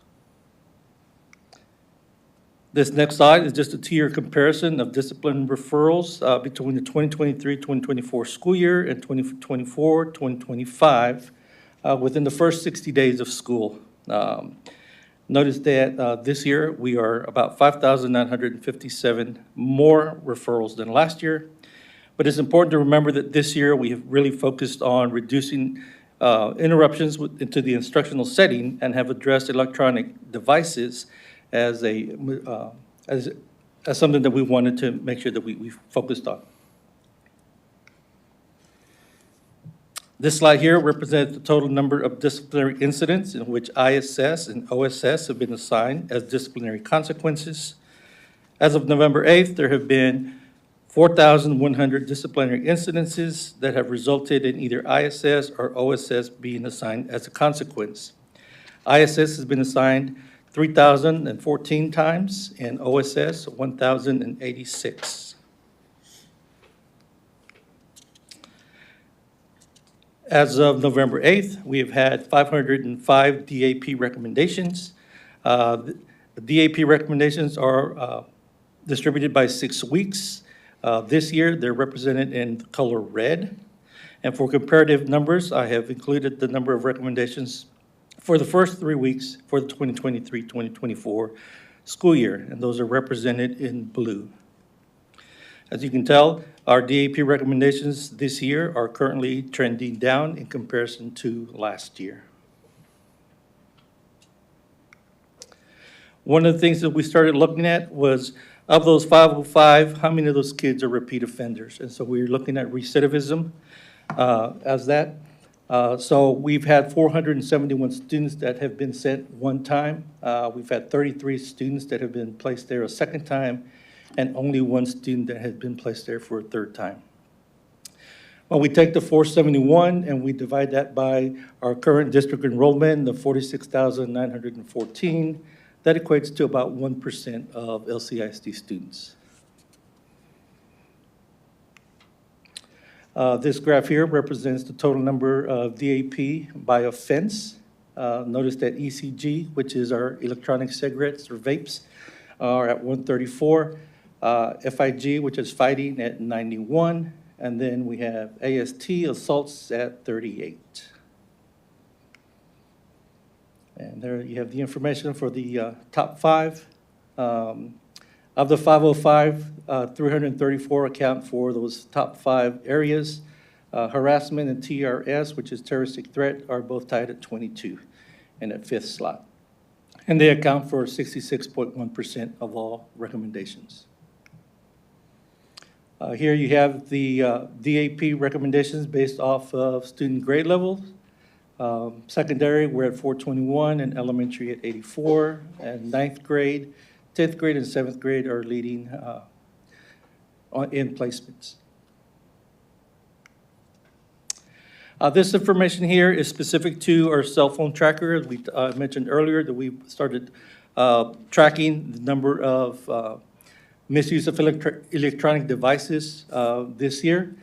S11: This next slide is just a tier comparison of discipline referrals between the 2023-2024 school year and 2024-2025 within the first 60 days of school. Notice that this year we are about 5,957 more referrals than last year. But it's important to remember that this year we have really focused on reducing interruptions into the instructional setting and have addressed electronic devices as something that we wanted to make sure that we focused on. This slide here represents the total number of disciplinary incidents in which ISS and OSS have been assigned as disciplinary consequences. As of November 8th, there have been 4,100 disciplinary incidences that have resulted in either ISS or OSS being assigned as a consequence. ISS has been assigned 3,014 times and OSS 1,086. As of November 8th, we have had 505 DAP recommendations. The DAP recommendations are distributed by 6 weeks. This year, they're represented in the color red. And for comparative numbers, I have included the number of recommendations for the first 3 weeks for the 2023-2024 school year, and those are represented in blue. As you can tell, our DAP recommendations this year are currently trending down in comparison to last year. One of the things that we started looking at was, of those 505, how many of those kids are repeat offenders? And so we're looking at recidivism as that. So we've had 471 students that have been sent one time. We've had 33 students that have been placed there a second time, and only one student that has been placed there for a third time. Well, we take the 471 and we divide that by our current district enrollment, the 46,914. That equates to about 1% of LCISD students. This graph here represents the total number of DAP by offense. Notice that ECG, which is our electronic cigarettes or vapes, are at 134. FIG, which is fighting, at 91. And then we have AST, assaults, at 38. And there you have the information for the top 5. Of the 505, 334 account for those top 5 areas. Harassment and TRS, which is terroristic threat, are both tied at 22 and at 5th slot. And they account for 66.1% of all recommendations. Here you have the DAP recommendations based off of student grade levels. Secondary, we're at 421, and elementary at 84, and 9th grade, 10th grade, and 7th grade are leading in placements. This information here is specific to our cell phone tracker. As we mentioned earlier, that we started tracking the number of misuse of electronic devices this year.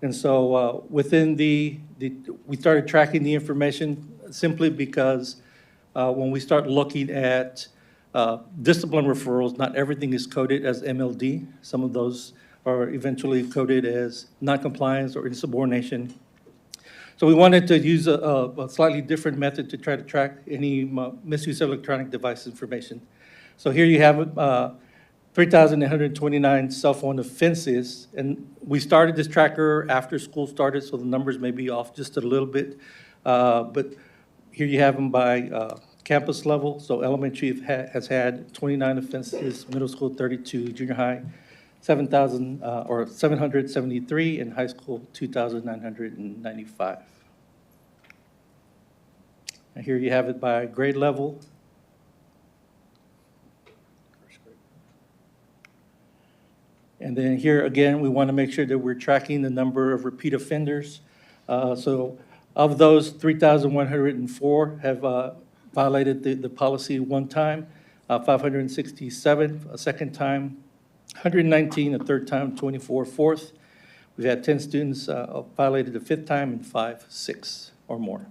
S11: And so within we started tracking the information simply because when we start looking at discipline referrals, not everything is coded as MLD. Some of those are eventually coded as noncompliance or insubordination. So we wanted to use a slightly different method to try to track any misuse of electronic device information. So here you have 3,829 cell phone offenses, and we started this tracker after school started, so the numbers may be off just a little bit. But here you have them by campus level. So elementary has had 29 offenses, middle school 32, junior high 773, and high school 2,995. And here you have it by grade level. And then here again, we want to make sure that we're tracking the number of repeat offenders. So of those, 3,104 have violated the policy one time, 567 a second time, 119 a third time, 24 fourth. We've had 10 students violated the 5th time, and 5 6 or more.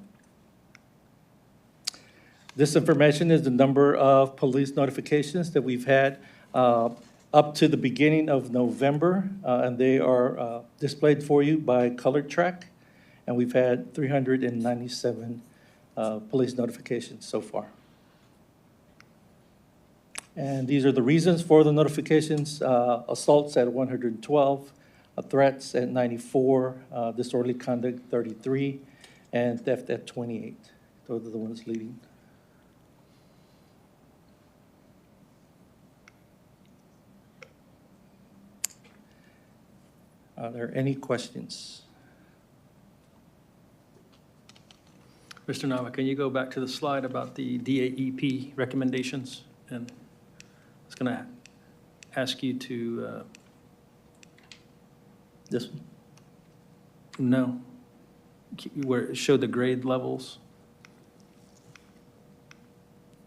S11: This information is the number of police notifications that we've had up to the beginning of November, and they are displayed for you by color track, and we've had 397 police notifications so far. And these are the reasons for the notifications: assaults at 112, threats at 94, disorderly conduct 33, and theft at 28. Those are the ones leading. Are there any questions?
S9: Mr. Nava, can you go back to the slide about the DAEP recommendations? And I was going to ask you to,
S11: This one?
S9: no, where it showed the grade levels.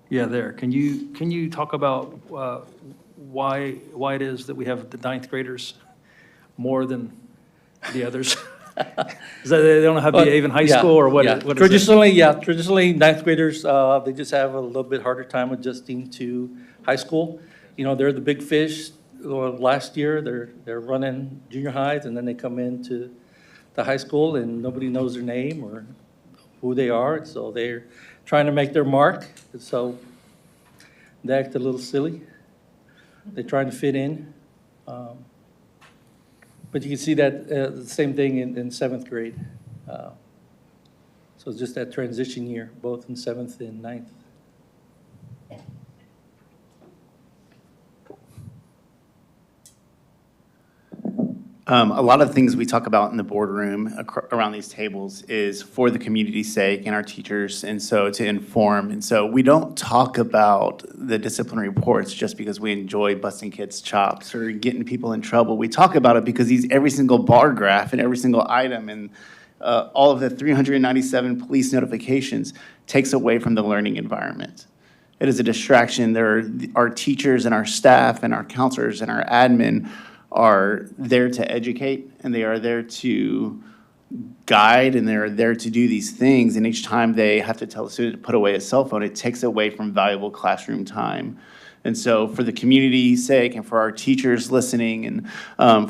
S9: Yeah, there. Can you talk about why it is that we have the 9th graders more than the others? Is that they don't have to be even high
S11: Yeah,
S9: school, or what?
S11: yeah.
S9: What is it?
S11: Traditionally 9th graders, they just have a little bit harder time adjusting to high school. You know, they're the big fish. Last year, they're running junior highs, and then they come into the high school, and nobody knows their name or who they are, so they're trying to make their mark, so they act a little silly. They're trying to fit in. But you can see that the same thing in 7th grade. So it's just that transition year, both in 7th and 9th.
S2: A lot of things we talk about in the boardroom around these tables is for the community's sake and our teachers, and so to inform. And so we don't talk about the disciplinary reports just because we enjoy busting kids' chops or getting people in trouble. We talk about it because every single bar graph and every single item and all of the 397 police notifications takes away from the learning environment. It is a distraction. Our teachers and our staff and our counselors and our admin are there to educate, and they are there to guide, and they're there to do these things. And each time they have to tell a student to put away a cell phone, it takes away from valuable classroom time. And so for the community's sake and for our teachers listening and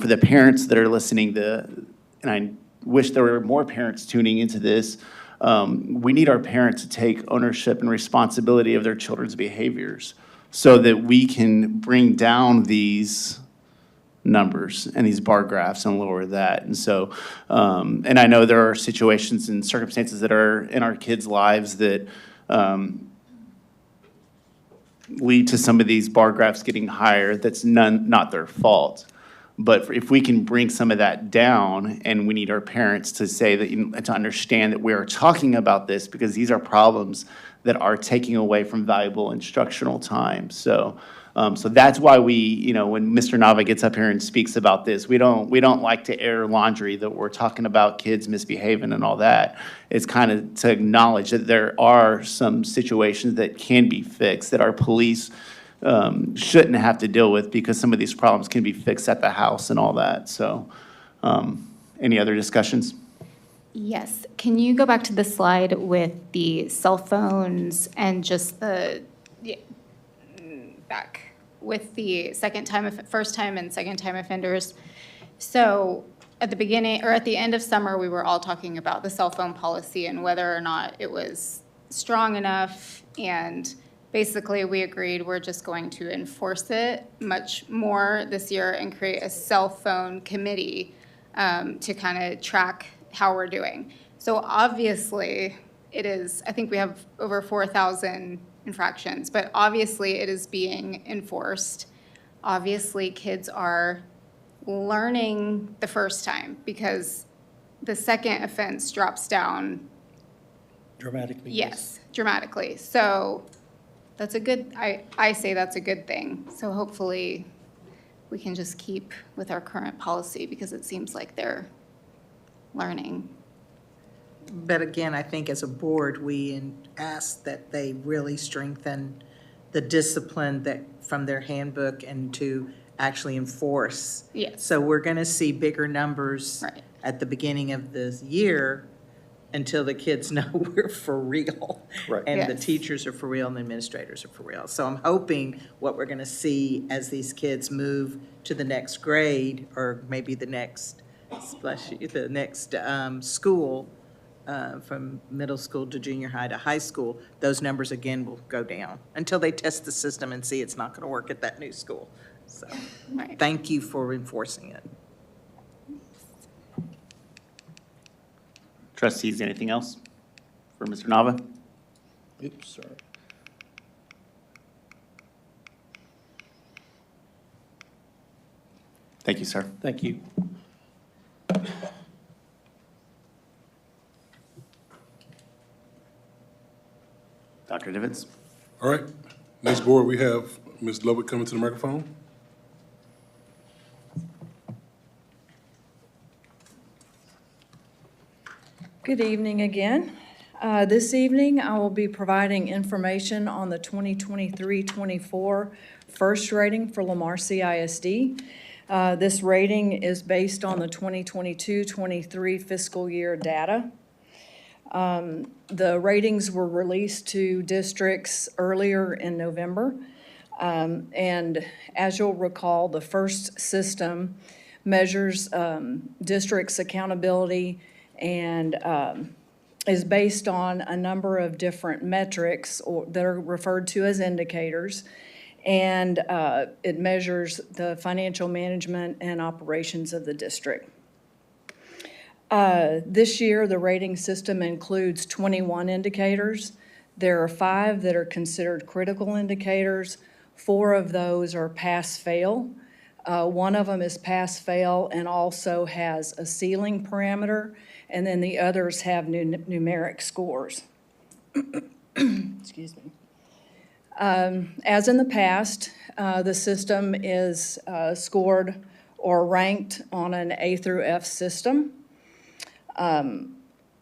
S2: for the parents that are listening, and I wish there were more parents tuning into this, we need our parents to take ownership and responsibility of their children's behaviors so that we can bring down these numbers and these bar graphs and lower that. And so, and I know there are situations and circumstances that are in our kids' lives that lead to some of these bar graphs getting higher. That's not their fault. But if we can bring some of that down, and we need our parents to say that, to understand that we are talking about this because these are problems that are taking away from valuable instructional time. So that's why we, when Mr. Nava gets up here and speaks about this, we don't like to air laundry that we're talking about kids misbehaving and all that. It's kind of to acknowledge that there are some situations that can be fixed, that our police shouldn't have to deal with because some of these problems can be fixed at the house and all that. So any other discussions?
S1: Yes. Can you go back to the slide with the cell phones and just back with the first time and second time offenders? So at the beginning, or at the end of summer, we were all talking about the cell phone policy and whether or not it was strong enough. And basically, we agreed we're just going to enforce it much more this year and create a cell phone committee to kind of track how we're doing. So obviously, it is, I think we have over 4,000 infractions, but obviously it is being enforced. Obviously, kids are learning the first time because the second offense drops down.
S11: Dramatically.
S1: Yes, dramatically. So that's a good, I say that's a good thing. So hopefully we can just keep with our current policy because it seems like they're learning.
S8: But again, I think as a board, we ask that they really strengthen the discipline that from their handbook and to actually enforce.
S1: Yes.
S8: So we're going to see bigger numbers
S1: Right.
S8: at the beginning of the year until the kids know we're for real.
S7: Right.
S8: And the
S1: Yes.
S8: teachers are for real and the administrators are for real. So I'm hoping what we're going to see as these kids move to the next grade or maybe the next school, from middle school to junior high to high school, those numbers again will go down until they test the system and see it's not going to work at that new school. So
S1: Right.
S8: thank you for enforcing it.
S2: Trustees, anything else for Mr. Nava?
S11: Oops, sorry.
S2: Thank you, sir.
S11: Thank you.
S2: Dr. Nivens?
S4: All right, next board, we have Ms. Lovett coming to the microphone.
S10: Good evening again. This evening, I will be providing information on the 2023-24 first rating for Lamar CISD. This rating is based on the 2022-23 fiscal year data. The ratings were released to districts earlier in November. And as you'll recall, the first system measures districts' accountability and is based on a number of different metrics that are referred to as indicators. And it measures the financial management and operations of the district. This year, the rating system includes 21 indicators. There are 5 that are considered critical indicators. 4 of those are pass-fail. One of them is pass-fail and also has a ceiling parameter, and then the others have numeric scores. Excuse me. As in the past, the system is scored or ranked on an A through F system.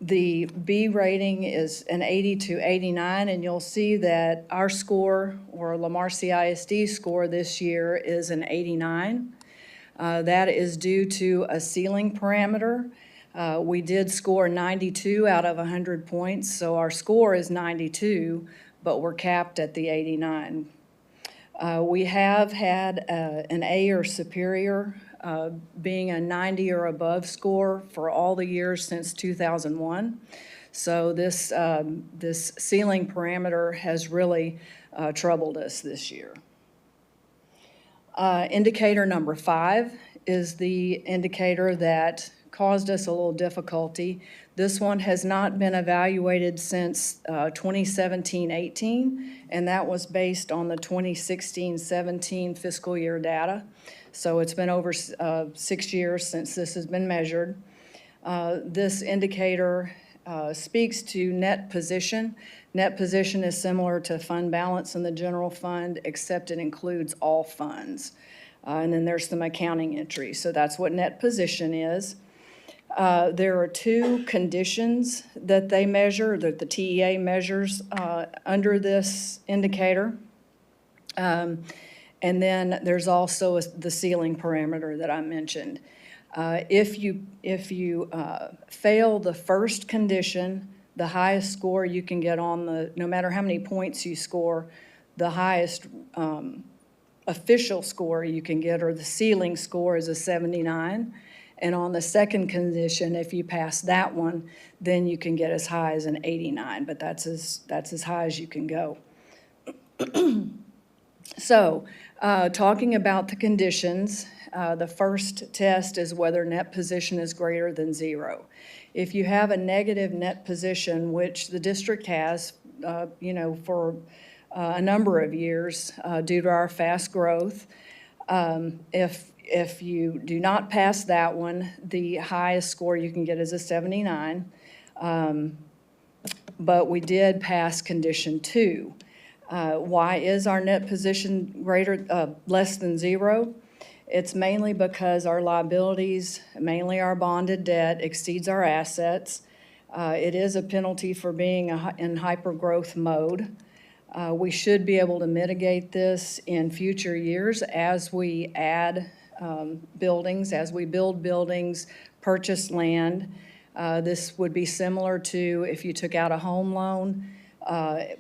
S10: The B rating is an 80 to 89, and you'll see that our score, or Lamar CISD score this year, is an 89. That is due to a ceiling parameter. We did score 92 out of 100 points, so our score is 92, but we're capped at the 89. We have had an A or superior, being a 90 or above score for all the years since 2001. So this ceiling parameter has really troubled us this year. Indicator number 5 is the indicator that caused us a little difficulty. This one has not been evaluated since 2017-18, and that was based on the 2016-17 fiscal year data. So it's been over 6 years since this has been measured. This indicator speaks to net position. Net position is similar to fund balance in the general fund, except it includes all funds. And then there's some accounting entries. So that's what net position is. There are 2 conditions that they measure, that the TEA measures under this indicator. And then there's also the ceiling parameter that I mentioned. If you fail the first condition, the highest score you can get on no matter how many points you score, the highest official score you can get, or the ceiling score, is a 79. And on the second condition, if you pass that one, then you can get as high as an 89, but that's as high as you can go. So, talking about the conditions, the first test is whether net position is greater than 0. If you have a negative net position, which the district has, for a number of years due to our fast growth, if you do not pass that one, the highest score you can get is a 79. But we did pass condition 2. Why is our net position less than 0? It's mainly because our liabilities, mainly our bonded debt, exceeds our assets. It is a penalty for being in hypergrowth mode. We should be able to mitigate this in future years as we add buildings, as we build buildings, purchase land. This would be similar to if you took out a home loan.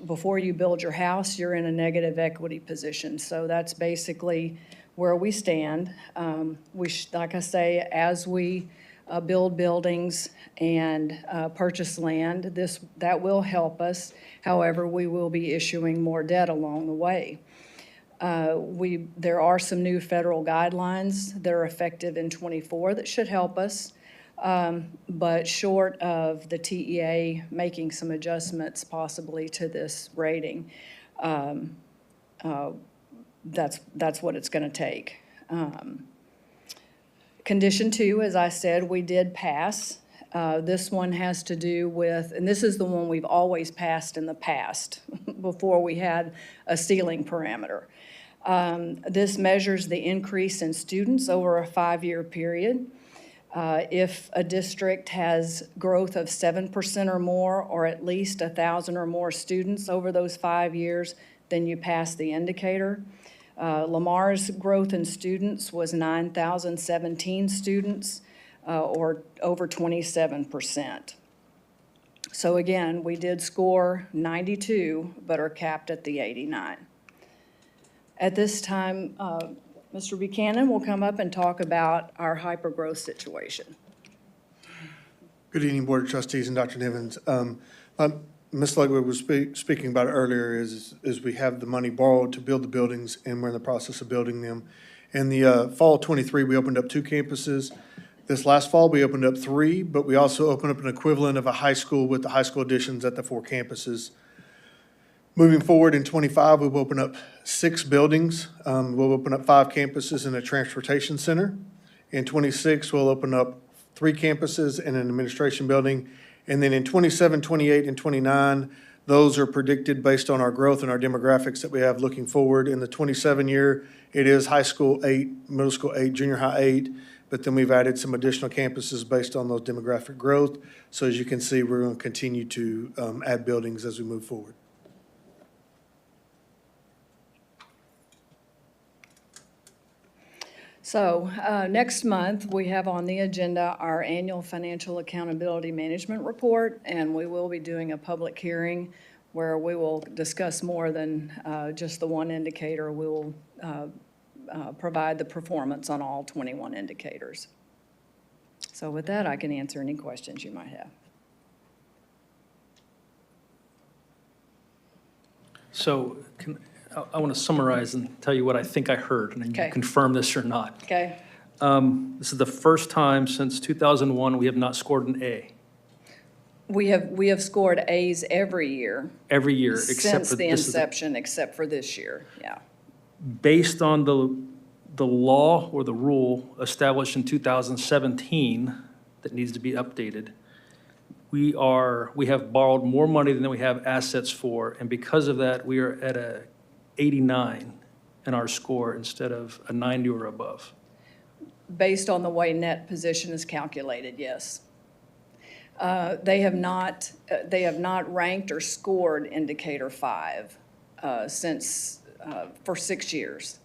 S10: Before you build your house, you're in a negative equity position. So that's basically where we stand. Like I say, as we build buildings and purchase land, that will help us. However, we will be issuing more debt along the way. There are some new federal guidelines that are effective in '24 that should help us. But short of the TEA making some adjustments possibly to this rating, that's what it's going to take. Condition 2, as I said, we did pass. This one has to do with, and this is the one we've always passed in the past before we had a ceiling parameter. This measures the increase in students over a 5-year period. If a district has growth of 7% or more, or at least 1,000 or more students over those 5 years, then you pass the indicator. Lamar's growth in students was 9,017 students, or over 27%. So again, we did score 92, but are capped at the 89. At this time, Mr. Buchanan will come up and talk about our hypergrowth situation.
S12: Good evening, Board of Trustees and Dr. Nivens. Ms. Ludwig was speaking about earlier is we have the money borrowed to build the buildings, and we're in the process of building them. In the fall of '23, we opened up 2 campuses. This last fall, we opened up 3, but we also opened up an equivalent of a high school with the high school additions at the 4 campuses. Moving forward in '25, we will open up 6 buildings. We'll open up 5 campuses and a transportation center. In '26, we'll open up 3 campuses and an administration building. And then in '27, '28, and '29, those are predicted based on our growth and our demographics that we have looking forward. In the '27 year, it is high school 8, middle school 8, junior high 8, but then we've added some additional campuses based on those demographic growth. So as you can see, we're going to continue to add buildings as we move forward.
S10: So next month, we have on the agenda our annual financial accountability management report, and we will be doing a public hearing where we will discuss more than just the one indicator. We will provide the performance on all 21 indicators. So with that, I can answer any questions you might have.
S9: So I want to summarize and tell you what I think I heard, and then you
S10: Okay.
S9: confirm this or not.
S10: Okay?
S9: This is the first time since 2001 we have not scored an A
S10: We have scored A's every year
S9: every year, except
S10: since
S9: for
S10: the
S9: this is
S10: inception, except for this year, yeah.
S9: based on the law or the rule established in 2017 that needs to be updated. We have borrowed more money than we have assets for, and because of that, we are at a 89 in our score instead of a 90 or above.
S10: Based on the way net position is calculated, yes. They have not ranked or scored indicator 5 for 6 years.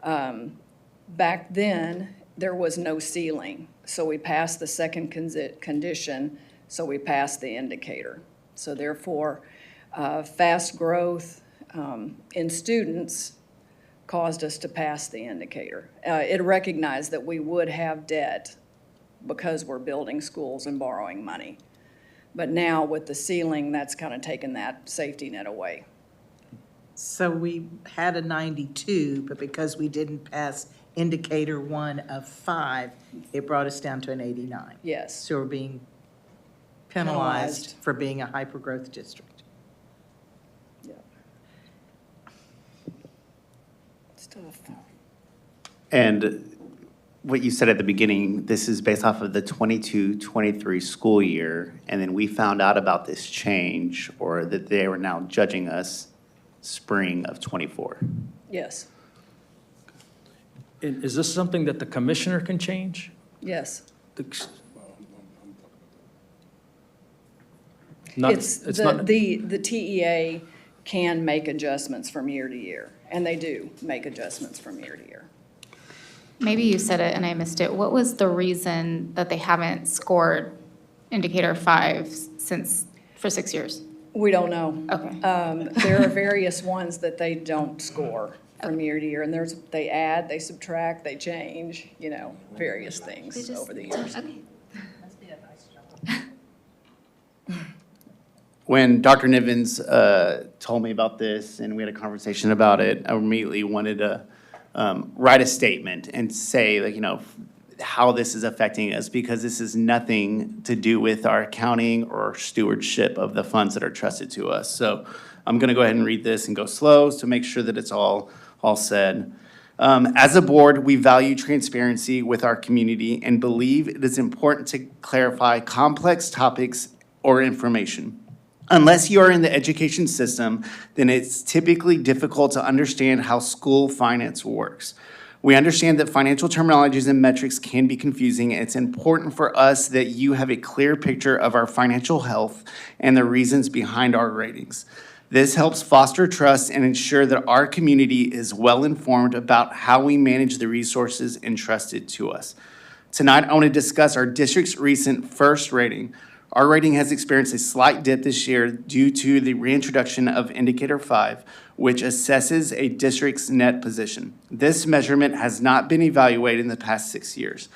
S10: Back then, there was no ceiling, so we passed the second condition, so we passed the indicator. So therefore, fast growth in students caused us to pass the indicator. It recognized that we would have debt because we're building schools and borrowing money. But now with the ceiling, that's kind of taken that safety net away.
S8: So we had a 92, but because we didn't pass indicator 1 of 5, it brought us down to an 89.
S10: Yes.
S8: So we're being penalized for being a hyper-growth district.
S10: Yep. It's tough.
S2: And what you said at the beginning, this is based off of the 22-23 school year, and then we found out about this change, or that they were now judging us spring of '24.
S10: Yes,
S9: And is this something that the commissioner can change?
S10: yes.
S9: Not-
S10: It's
S9: not-
S10: the TEA can make adjustments from year to year, and they do make adjustments from year to year.
S1: Maybe you said it and I missed it. What was the reason that they haven't scored indicator 5 for 6 years?
S10: We don't know.
S1: Okay.
S10: There are various ones that they don't score from year to year, and they add, they subtract, they change, various things over the years.
S1: Okay.
S2: When Dr. Nivens told me about this and we had a conversation about it, I immediately wanted to write a statement and say, how this is affecting us, because this is nothing to do with our accounting or stewardship of the funds that are trusted to us. So I'm going to go ahead and read this and go slow to make sure that it's all said. As a board, we value transparency with our community and believe it is important to clarify complex topics or information. Unless you are in the education system, then it's typically difficult to understand how school finance works. We understand that financial terminologies and metrics can be confusing, and it's important for us that you have a clear picture of our financial health and the reasons behind our ratings. This helps foster trust and ensure that our community is well-informed about how we manage the resources entrusted to us. Tonight, I want to discuss our district's recent first rating. Our rating has experienced a slight dip this year due to the reintroduction of Indicator 5, which assesses a district's net position. This measurement has not been evaluated in the past 6 years.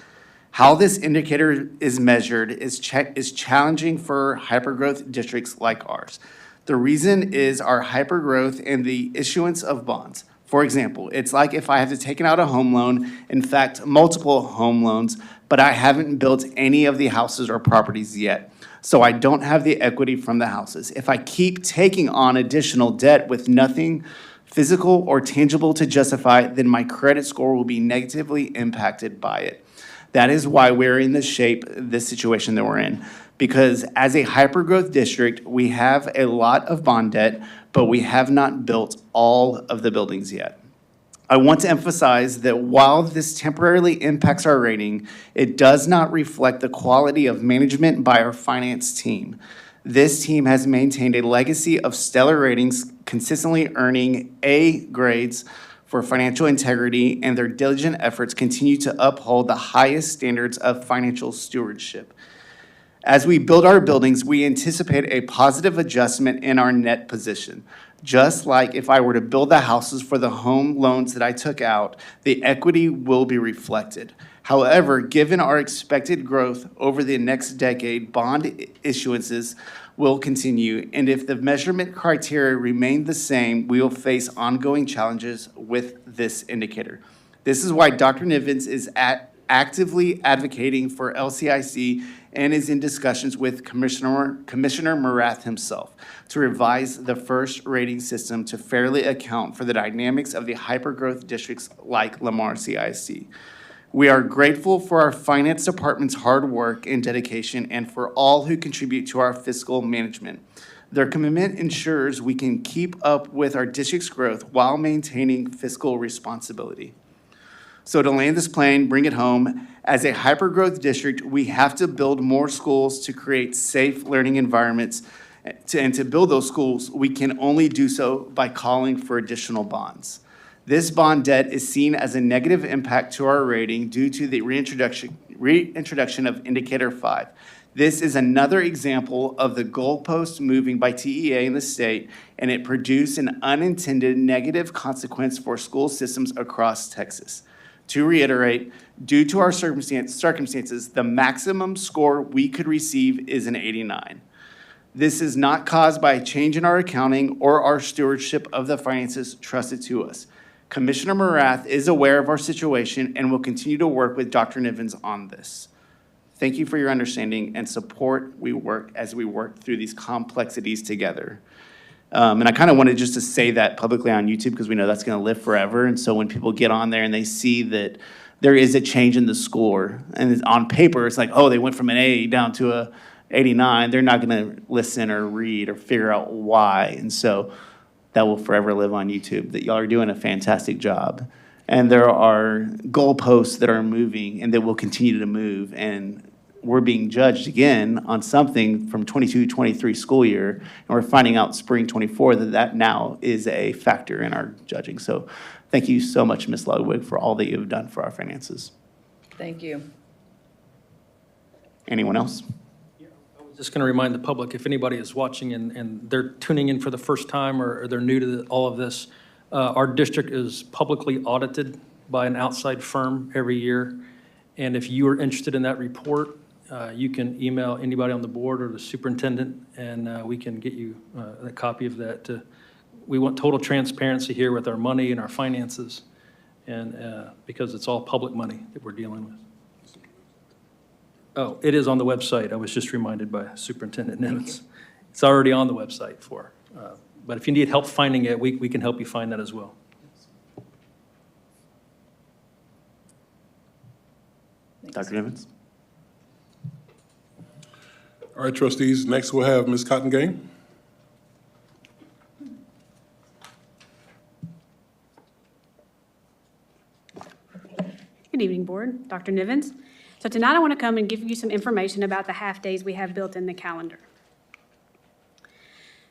S2: How this indicator is measured is challenging for hypergrowth districts like ours. The reason is our hypergrowth and the issuance of bonds. For example, it's like if I have taken out a home loan, in fact, multiple home loans, but I haven't built any of the houses or properties yet. so I don't have the equity from the houses. If I keep taking on additional debt with nothing physical or tangible to justify, then my credit score will be negatively impacted by it. That is why we're in this situation that we're in. Because as a hyper-growth district, we have a lot of bond debt, but we have not built all of the buildings yet. I want to emphasize that while this temporarily impacts our rating, it does not reflect the quality of management by our finance team. This team has maintained a legacy of stellar ratings, consistently earning A grades for financial integrity, and their diligent efforts continue to uphold the highest standards of financial stewardship. As we build our buildings, we anticipate a positive adjustment in our net position. Just like if I were to build the houses for the home loans that I took out, the equity will be reflected. However, given our expected growth over the next decade, bond issuances will continue, and if the measurement criteria remain the same, we will face ongoing challenges with this indicator. This is why Dr. Nivens is actively advocating for LCIC and is in discussions with Commissioner Morath himself to revise the first rating system to fairly account for the dynamics of the hypergrowth districts like Lamar CISD. We are grateful for our finance department's hard work and dedication and for all who contribute to our fiscal management. Their commitment ensures we can keep up with our district's growth while maintaining fiscal responsibility. So to land this plane, bring it home, as a hyper-growth district, we have to build more schools to create safe learning environments. And to build those schools, we can only do so by calling for additional bonds. This bond debt is seen as a negative impact to our rating due to the reintroduction of Indicator 5. This is another example of the goalpost moving by TEA in the state, and it produced an unintended negative consequence for school systems across Texas. To reiterate, due to our circumstances, the maximum score we could receive is an 89. This is not caused by a change in our accounting or our stewardship of the finances trusted to us. Commissioner Morath is aware of our situation and will continue to work with Dr. Nivens on this. Thank you for your understanding and support as we work through these complexities together. And I kind of wanted just to say that publicly on YouTube because we know that's going to live forever. And so when people get on there and they see that there is a change in the score, and it's on paper, it's like, oh, they went from an A down to a 89, they're not going to listen or read or figure out why. And so that will forever live on YouTube, that y'all are doing a fantastic job. And there are goalposts that are moving and that will continue to move. And we're being judged again on something from 22-23 school year, and we're finding out spring 24 that now is a factor in our judging. So thank you so much, Ms. Ludwig, for all that you've done for our finances.
S10: Thank you.
S2: Anyone else?
S9: Just going to remind the public, if anybody is watching and they're tuning in for the first time or they're new to all of this, our district is publicly audited by an outside firm every year. And if you are interested in that report, you can email anybody on the board or the superintendent, and we can get you a copy of that. We want total transparency here with our money and our finances, and because it's all public money that we're dealing with. Oh, it is on the website. I was just reminded by Superintendent Nivens. It's already on the website but if you need help finding it, we can help you find that as well.
S2: Dr. Nivens?
S4: All right, trustees, next we'll have Ms. Cottongay.
S13: Good evening, Board. Dr. Nivens. So tonight I want to come and give you some information about the half-days we have built in the calendar.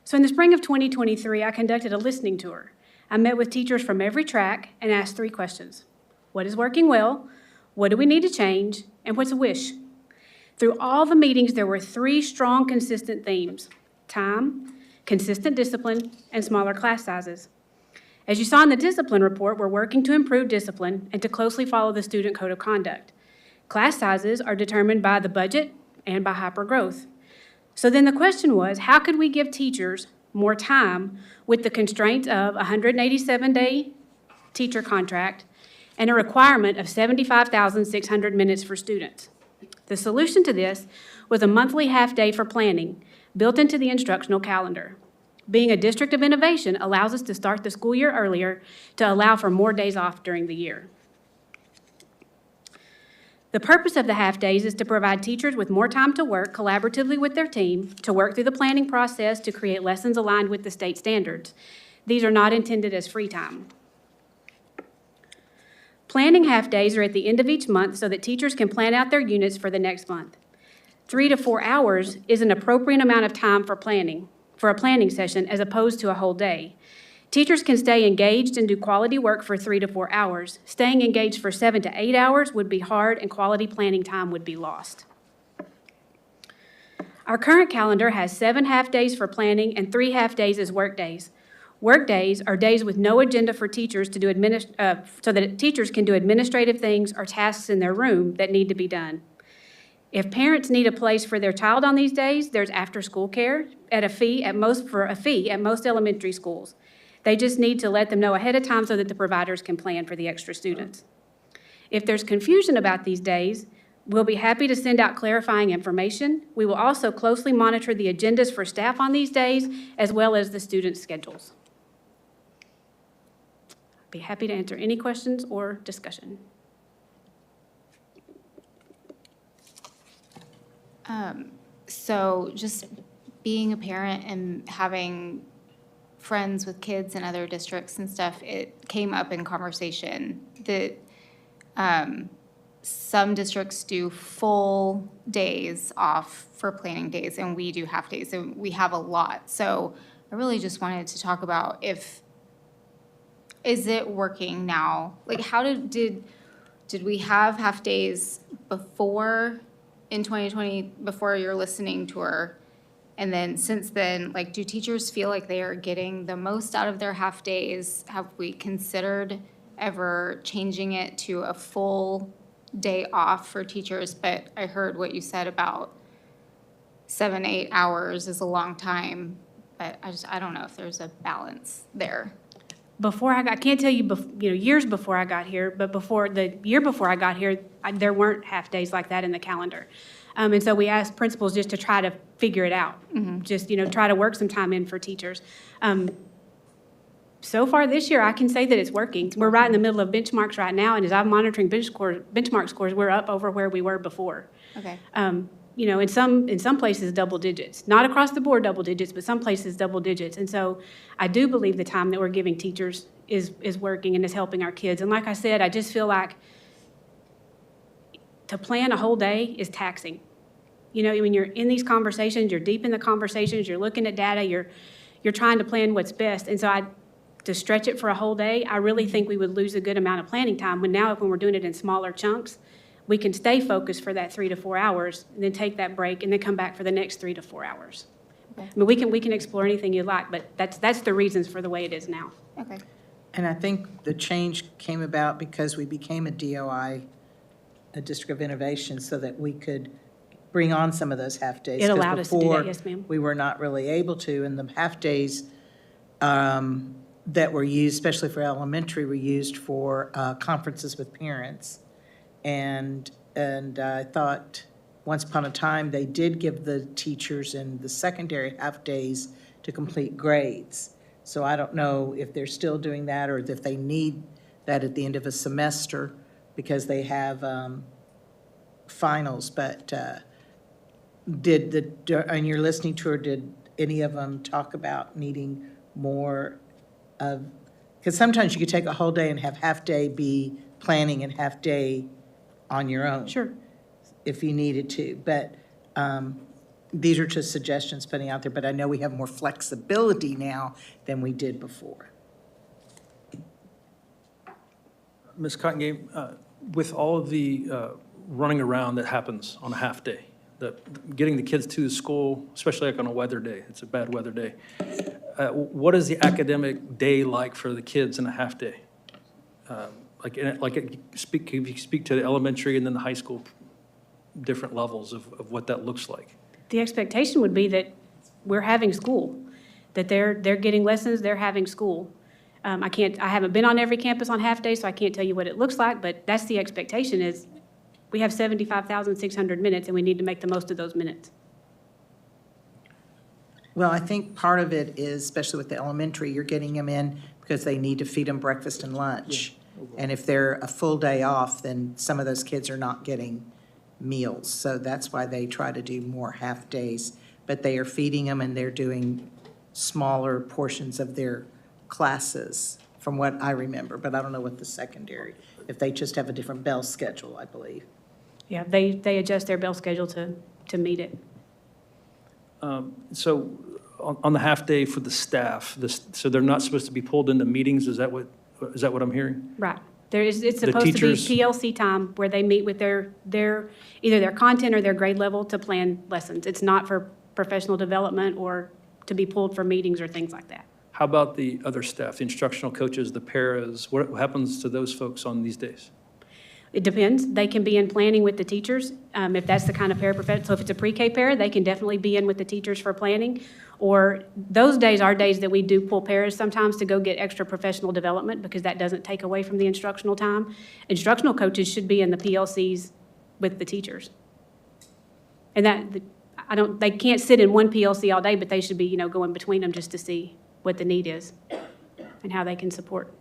S13: So in the spring of 2023, I conducted a listening tour. I met with teachers from every track and asked 3 questions. What is working well? What do we need to change? And what's a wish? Through all the meetings, there were 3 strong, consistent themes: time, consistent discipline, and smaller class sizes. As you saw in the discipline report, we're working to improve discipline and to closely follow the student code of conduct. Class sizes are determined by the budget and by hypergrowth. So then the question was, how could we give teachers more time with the constraints of a 187-day teacher contract and a requirement of 75,600 minutes for students? The solution to this was a monthly half-day for planning, built into the instructional calendar. Being a district of innovation allows us to start the school year earlier to allow for more days off during the year. The purpose of the half-days is to provide teachers with more time to work collaboratively with their team, to work through the planning process to create lessons aligned with the state standards. These are not intended as free time. Planning half-days are at the end of each month so that teachers can plan out their units for the next month. 3 to 4 hours is an appropriate amount of time for a planning session as opposed to a whole day. Teachers can stay engaged and do quality work for 3 to 4 hours. Staying engaged for 7 to 8 hours would be hard and quality planning time would be lost. Our current calendar has 7 half-days for planning and 3 half-days as work days. Work days are days with no agenda for teachers to do so that teachers can do administrative things or tasks in their room that need to be done. If parents need a place for their child on these days, there's after-school care at a fee at most elementary schools. They just need to let them know ahead of time so that the providers can plan for the extra students. If there's confusion about these days, we'll be happy to send out clarifying information. We will also closely monitor the agendas for staff on these days, as well as the students' schedules. I'd be happy to answer any questions or discussion.
S1: So just being a parent and having friends with kids in other districts and stuff, it came up in conversation that some districts do full days off for planning days, and we do half days, and we have a lot. So I really just wanted to talk about is it working now? Like, how did we have half days before in 2020, before your listening tour? And then since then, like, do teachers feel like they are getting the most out of their half days? Have we considered ever changing it to a full day off for teachers? But I heard what you said about 7, 8 hours is a long time, but I don't know if there's a balance there.
S13: I can't tell you, years before I got here, but the year before I got here, there weren't half days like that in the calendar. And so we asked principals just to try to figure it out, just, try to work some time in for teachers. So far this year, I can say that it's working. We're right in the middle of benchmarks right now, and as I'm monitoring benchmark scores, we're up over where we were before.
S1: Okay.
S13: In some places, double digits. Not across the board double digits, but some places double digits. And so I do believe the time that we're giving teachers is working and is helping our kids. And like I said, I just feel like to plan a whole day is taxing. When you're in these conversations, you're deep in the conversations, you're looking at data, you're trying to plan what's best. And so to stretch it for a whole day, I really think we would lose a good amount of planning time. When we're doing it in smaller chunks, we can stay focused for that 3 to 4 hours, and then take that break, and then come back for the next 3 to 4 hours.
S1: Okay.
S13: I mean, we can explore anything you like, but that's the reasons for the way it is now.
S1: Okay.
S8: And I think the change came about because we became a DOI, a District of Innovation, so that we could bring on some of those half-days.
S13: It allowed us to do that, yes, ma'am.
S8: We were not really able to, and the half-days that were used, especially for elementary, were used for conferences with parents. And I thought, once upon a time, they did give the teachers in the secondary half-days to complete grades. So I don't know if they're still doing that, or if they need that at the end of a semester because they have finals. But on your listening tour, did any of them talk about needing more of, because sometimes you could take a whole day and have half-day be planning and half-day on your own.
S13: Sure.
S8: If you needed to. But these are just suggestions putting out there, but I know we have more flexibility now than we did before.
S9: Ms. Cottengame, with all of the running around that happens on a half-day, getting the kids to school, especially like on a weather day, it's a bad weather day, what is the academic day like for the kids in a half-day? If you speak to the elementary and then the high school, different levels of what that looks like.
S13: The expectation would be that we're having school, that they're getting lessons, they're having school. I haven't been on every campus on half-day, so I can't tell you what it looks like, but that's the expectation is We have 75,600 minutes, and we need to make the most of those minutes.
S8: Well, I think part of it is, especially with the elementary, you're getting them in because they need to feed them breakfast and lunch. And if they're a full day off, then some of those kids are not getting meals. So that's why they try to do more half-days. But they are feeding them and they're doing smaller portions of their classes, from what I remember. But I don't know what the secondary, if they just have a different bell schedule, I believe.
S13: Yeah, they adjust their bell schedule to meet it.
S9: So on the half-day for the staff, so they're not supposed to be pulled into meetings? Is that what I'm hearing?
S13: Right. It's
S9: The
S13: supposed to be
S9: teachers-
S13: PLC time where they meet with their either their content or their grade level to plan lessons. It's not for professional development or to be pulled for meetings or things like that.
S9: How about the other staff, the instructional coaches, the paras? What happens to those folks on these days?
S13: It depends. They can be in planning with the teachers, if that's the kind of paraprofessional. So if it's a pre-K para, they can definitely be in with the teachers for planning. Or those days are days that we do pull paras sometimes to go get extra professional development because that doesn't take away from the instructional time. Instructional coaches should be in the PLCs with the teachers. And they can't sit in one PLC all day, but they should be, going between them just to see what the need is and how they can support.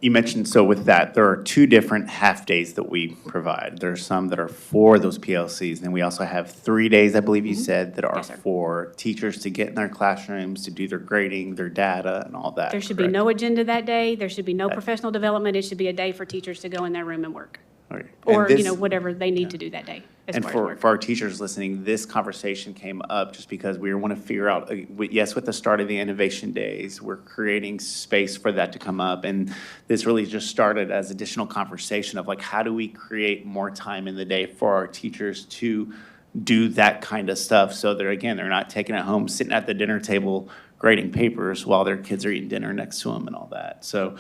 S2: You mentioned, so with that, there are two different half-days that we provide. There are some that are for those PLCs, and we also have 3 days, I believe you said, that are
S13: Yes, sir.
S2: for teachers to get in their classrooms, to do their grading, their data, and all that.
S13: There should be
S2: correct?
S13: no agenda that day. There should be no professional development. It should be a day for teachers to go in their room and work.
S2: Okay.
S13: Or,
S2: And this-
S13: whatever they need to do that day as
S2: And
S13: far as
S2: for
S13: work.
S2: our teachers listening, this conversation came up just because we want to figure out, yes, with the start of the innovation days, we're creating space for that to come up. And this really just started as additional conversation of like, how do we create more time in the day for our teachers to do that kind of stuff? So they're not taking it home, sitting at the dinner table, grading papers while their kids are eating dinner next to them and all that. So,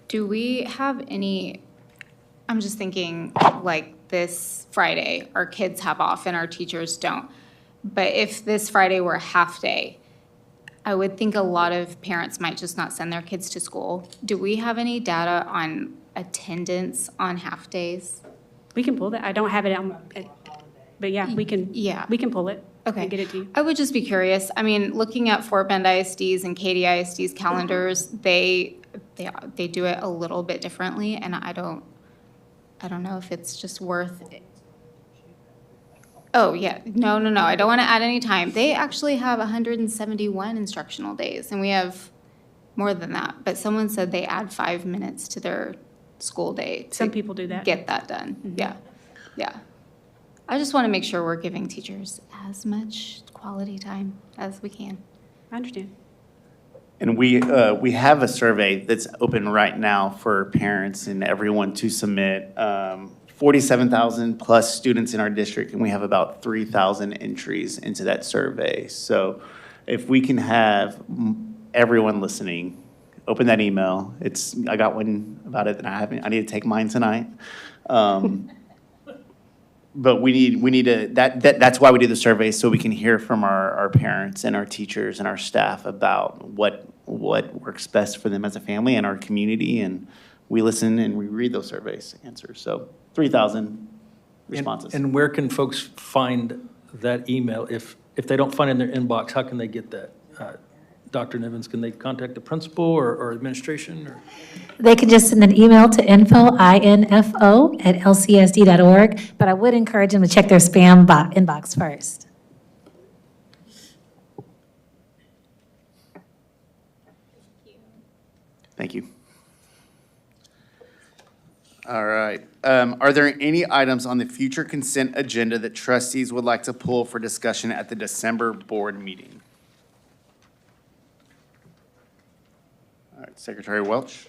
S1: Do we have any, I'm just thinking, like this Friday, our kids have off and our teachers don't. But if this Friday were a half-day, I would think a lot of parents might just not send their kids to school. Do we have any data on attendance on half-days?
S13: We can pull that. I don't have it on, but yeah, we can.
S1: Yeah.
S13: We can pull it.
S1: Okay.
S13: And get it to you.
S1: I would just be curious. I mean, looking at Fort Bend ISD's and Katy ISD's calendars, they do it a little bit differently, and I don't know if it's just worth it. Oh, yeah. No. I don't want to add any time. They actually have 171 instructional days, and we have more than that. But someone said they add 5 minutes to their school day to
S13: Some people do that.
S1: get that done. Yeah. I just want to make sure we're giving teachers as much quality time as we can.
S13: I understand.
S2: and we have a survey that's open right now for parents and everyone to submit. 47,000 plus students in our district, and we have about 3,000 entries into that survey. So if we can have everyone listening, open that email. I got one about it that I need to take mine tonight. But we need to, that's why we do the survey, so we can hear from our parents and our teachers and our staff about what works best for them as a family and our community, and we listen and we read those surveys answers. So 3,000 responses.
S9: And where can folks find that email? If they don't find it in their inbox, how can they get that? Dr. Nivens, can they contact the principal or administration? Or?
S5: They can just send an email to info@lcsd.org, but I would encourage them to check their spam inbox first.
S2: Thank you. All right. Are there any items on the future consent agenda that trustees would like to pull for discussion at the December board meeting? All right, Secretary Welch.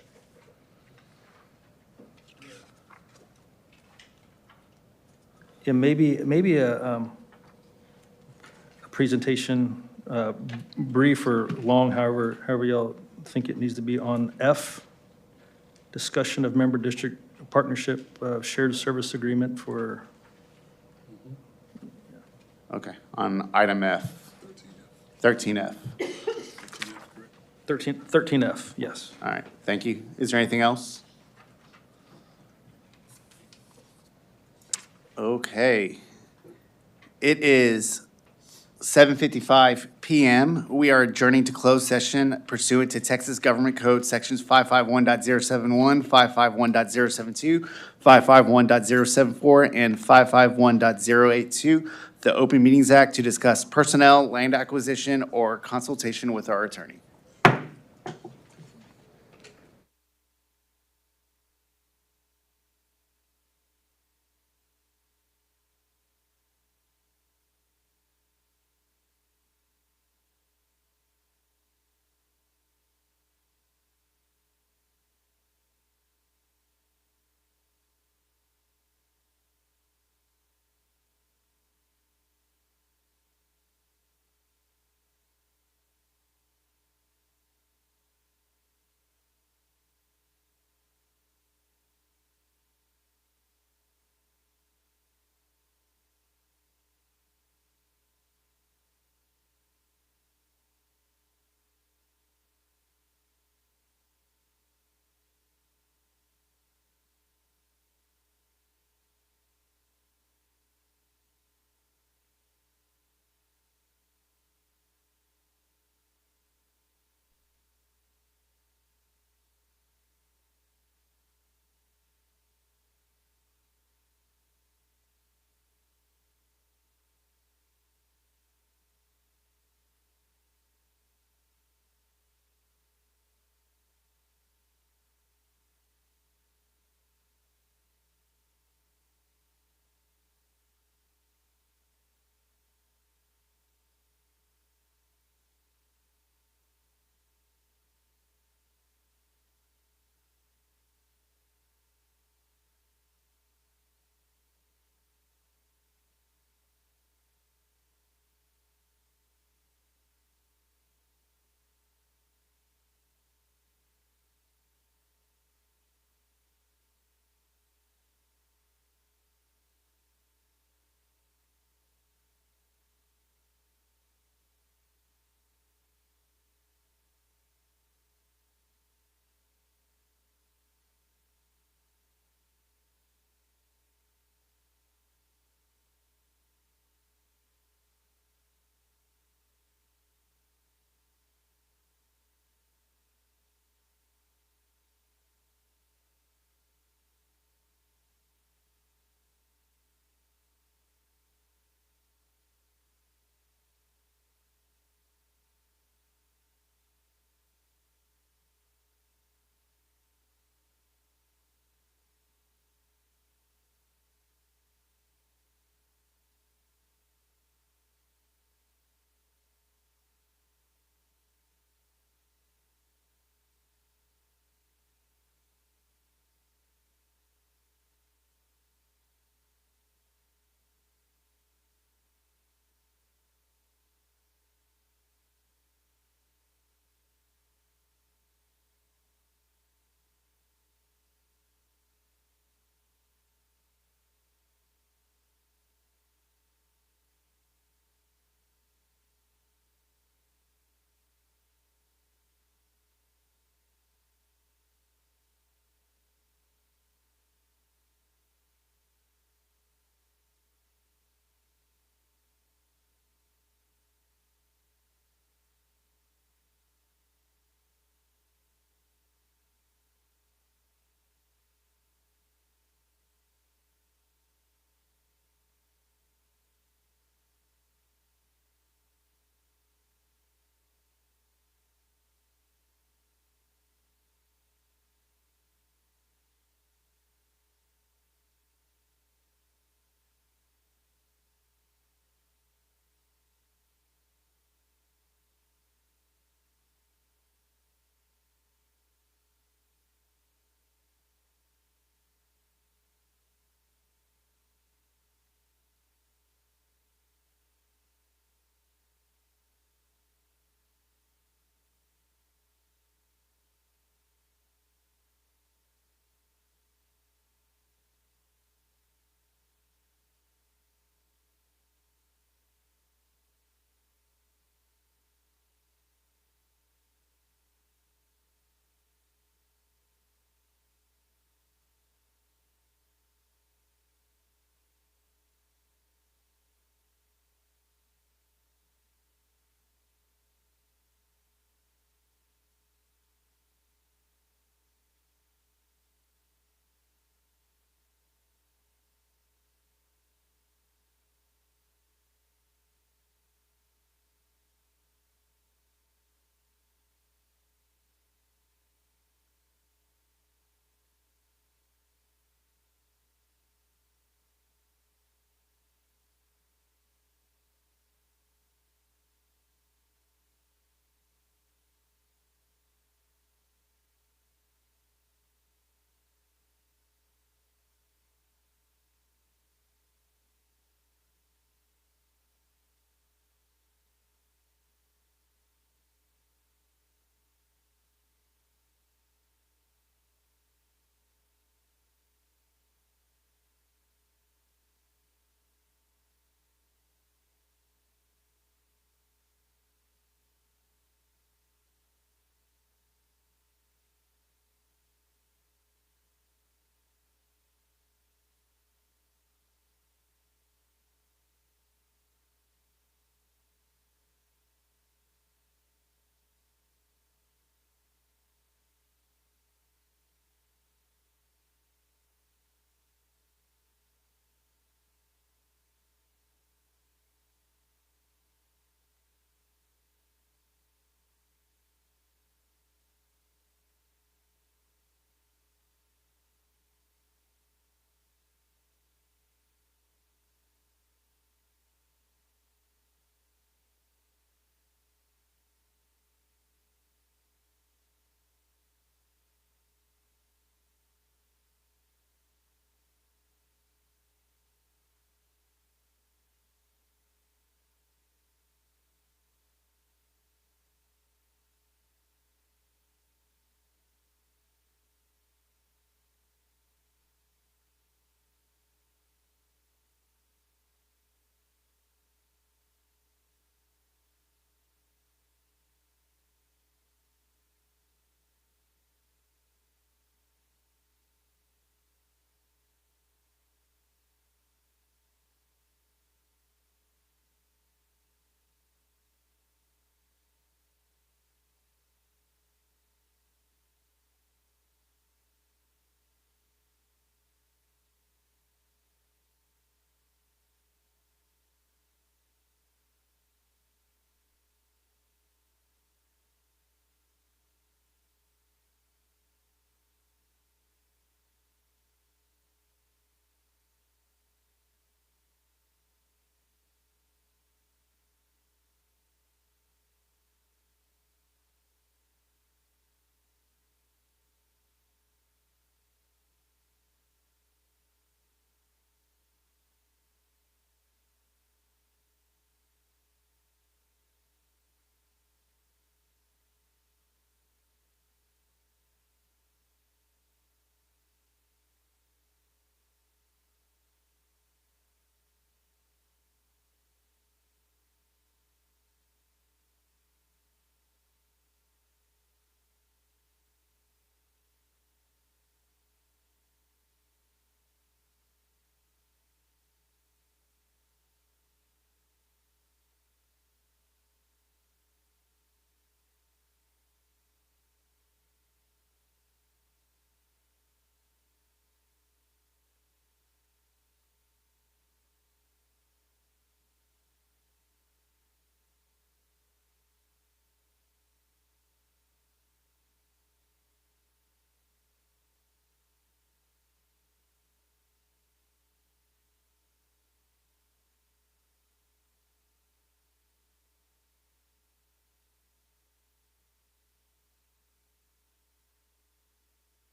S9: Yeah, maybe a presentation, brief or long, however y'all think it needs to be, on F, discussion of member district partnership shared service agreement for.
S2: Okay, on item F. 13F.
S9: 13F, yes.
S2: All right, thank you. Is there anything else? Okay. It is 7:55 PM. We are adjourning to closed session pursuant to Texas Government Code Sections 551.071, 551.072, 551.074, and 551.082, the Open Meetings Act, to discuss personnel, land acquisition, or consultation with our attorney.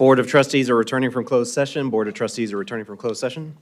S14: Board of Trustees are returning from closed session. Board of Trustees are returning from closed session.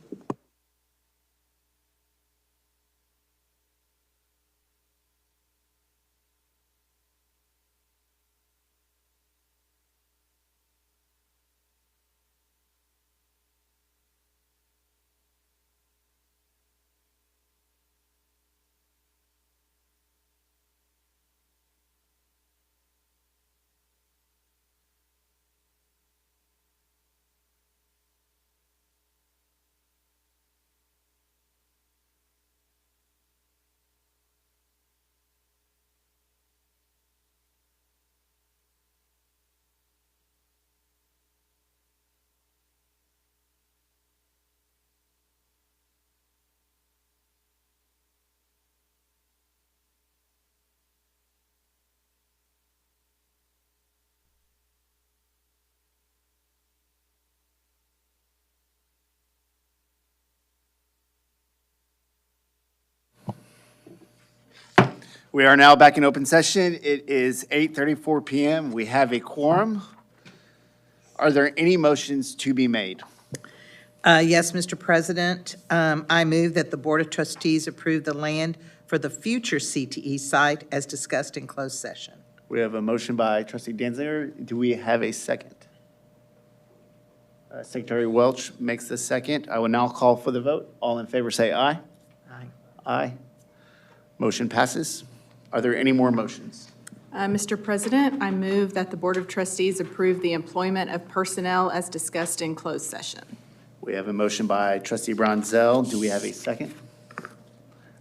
S2: We are now back in open session. It is 8:34 PM. We have a quorum. Are there any motions to be made?
S8: Yes, Mr. President. I move that the Board of Trustees approve the land for the future CTE site as discussed in closed session.
S2: We have a motion by trustee Danziger. Do we have a second? Secretary Welch makes the second. I will now call for the vote. All in favor say aye.
S8: Aye.
S2: Aye. Motion passes. Are there any more motions?
S15: Mr. President, I move that the Board of Trustees approve the employment of personnel as discussed in closed session.
S2: We have a motion by trustee Bronzel. Do we have a second?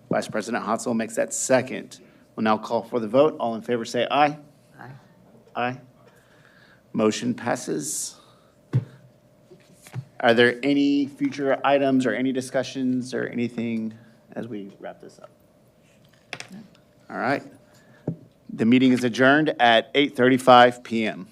S2: Vice President Hotzel makes that second. We'll now call for the vote. All in favor say aye.
S8: Aye.
S2: Aye. Motion passes. Are there any future items or any discussions or anything as we wrap this up? All right. The meeting is adjourned at 8:35 PM.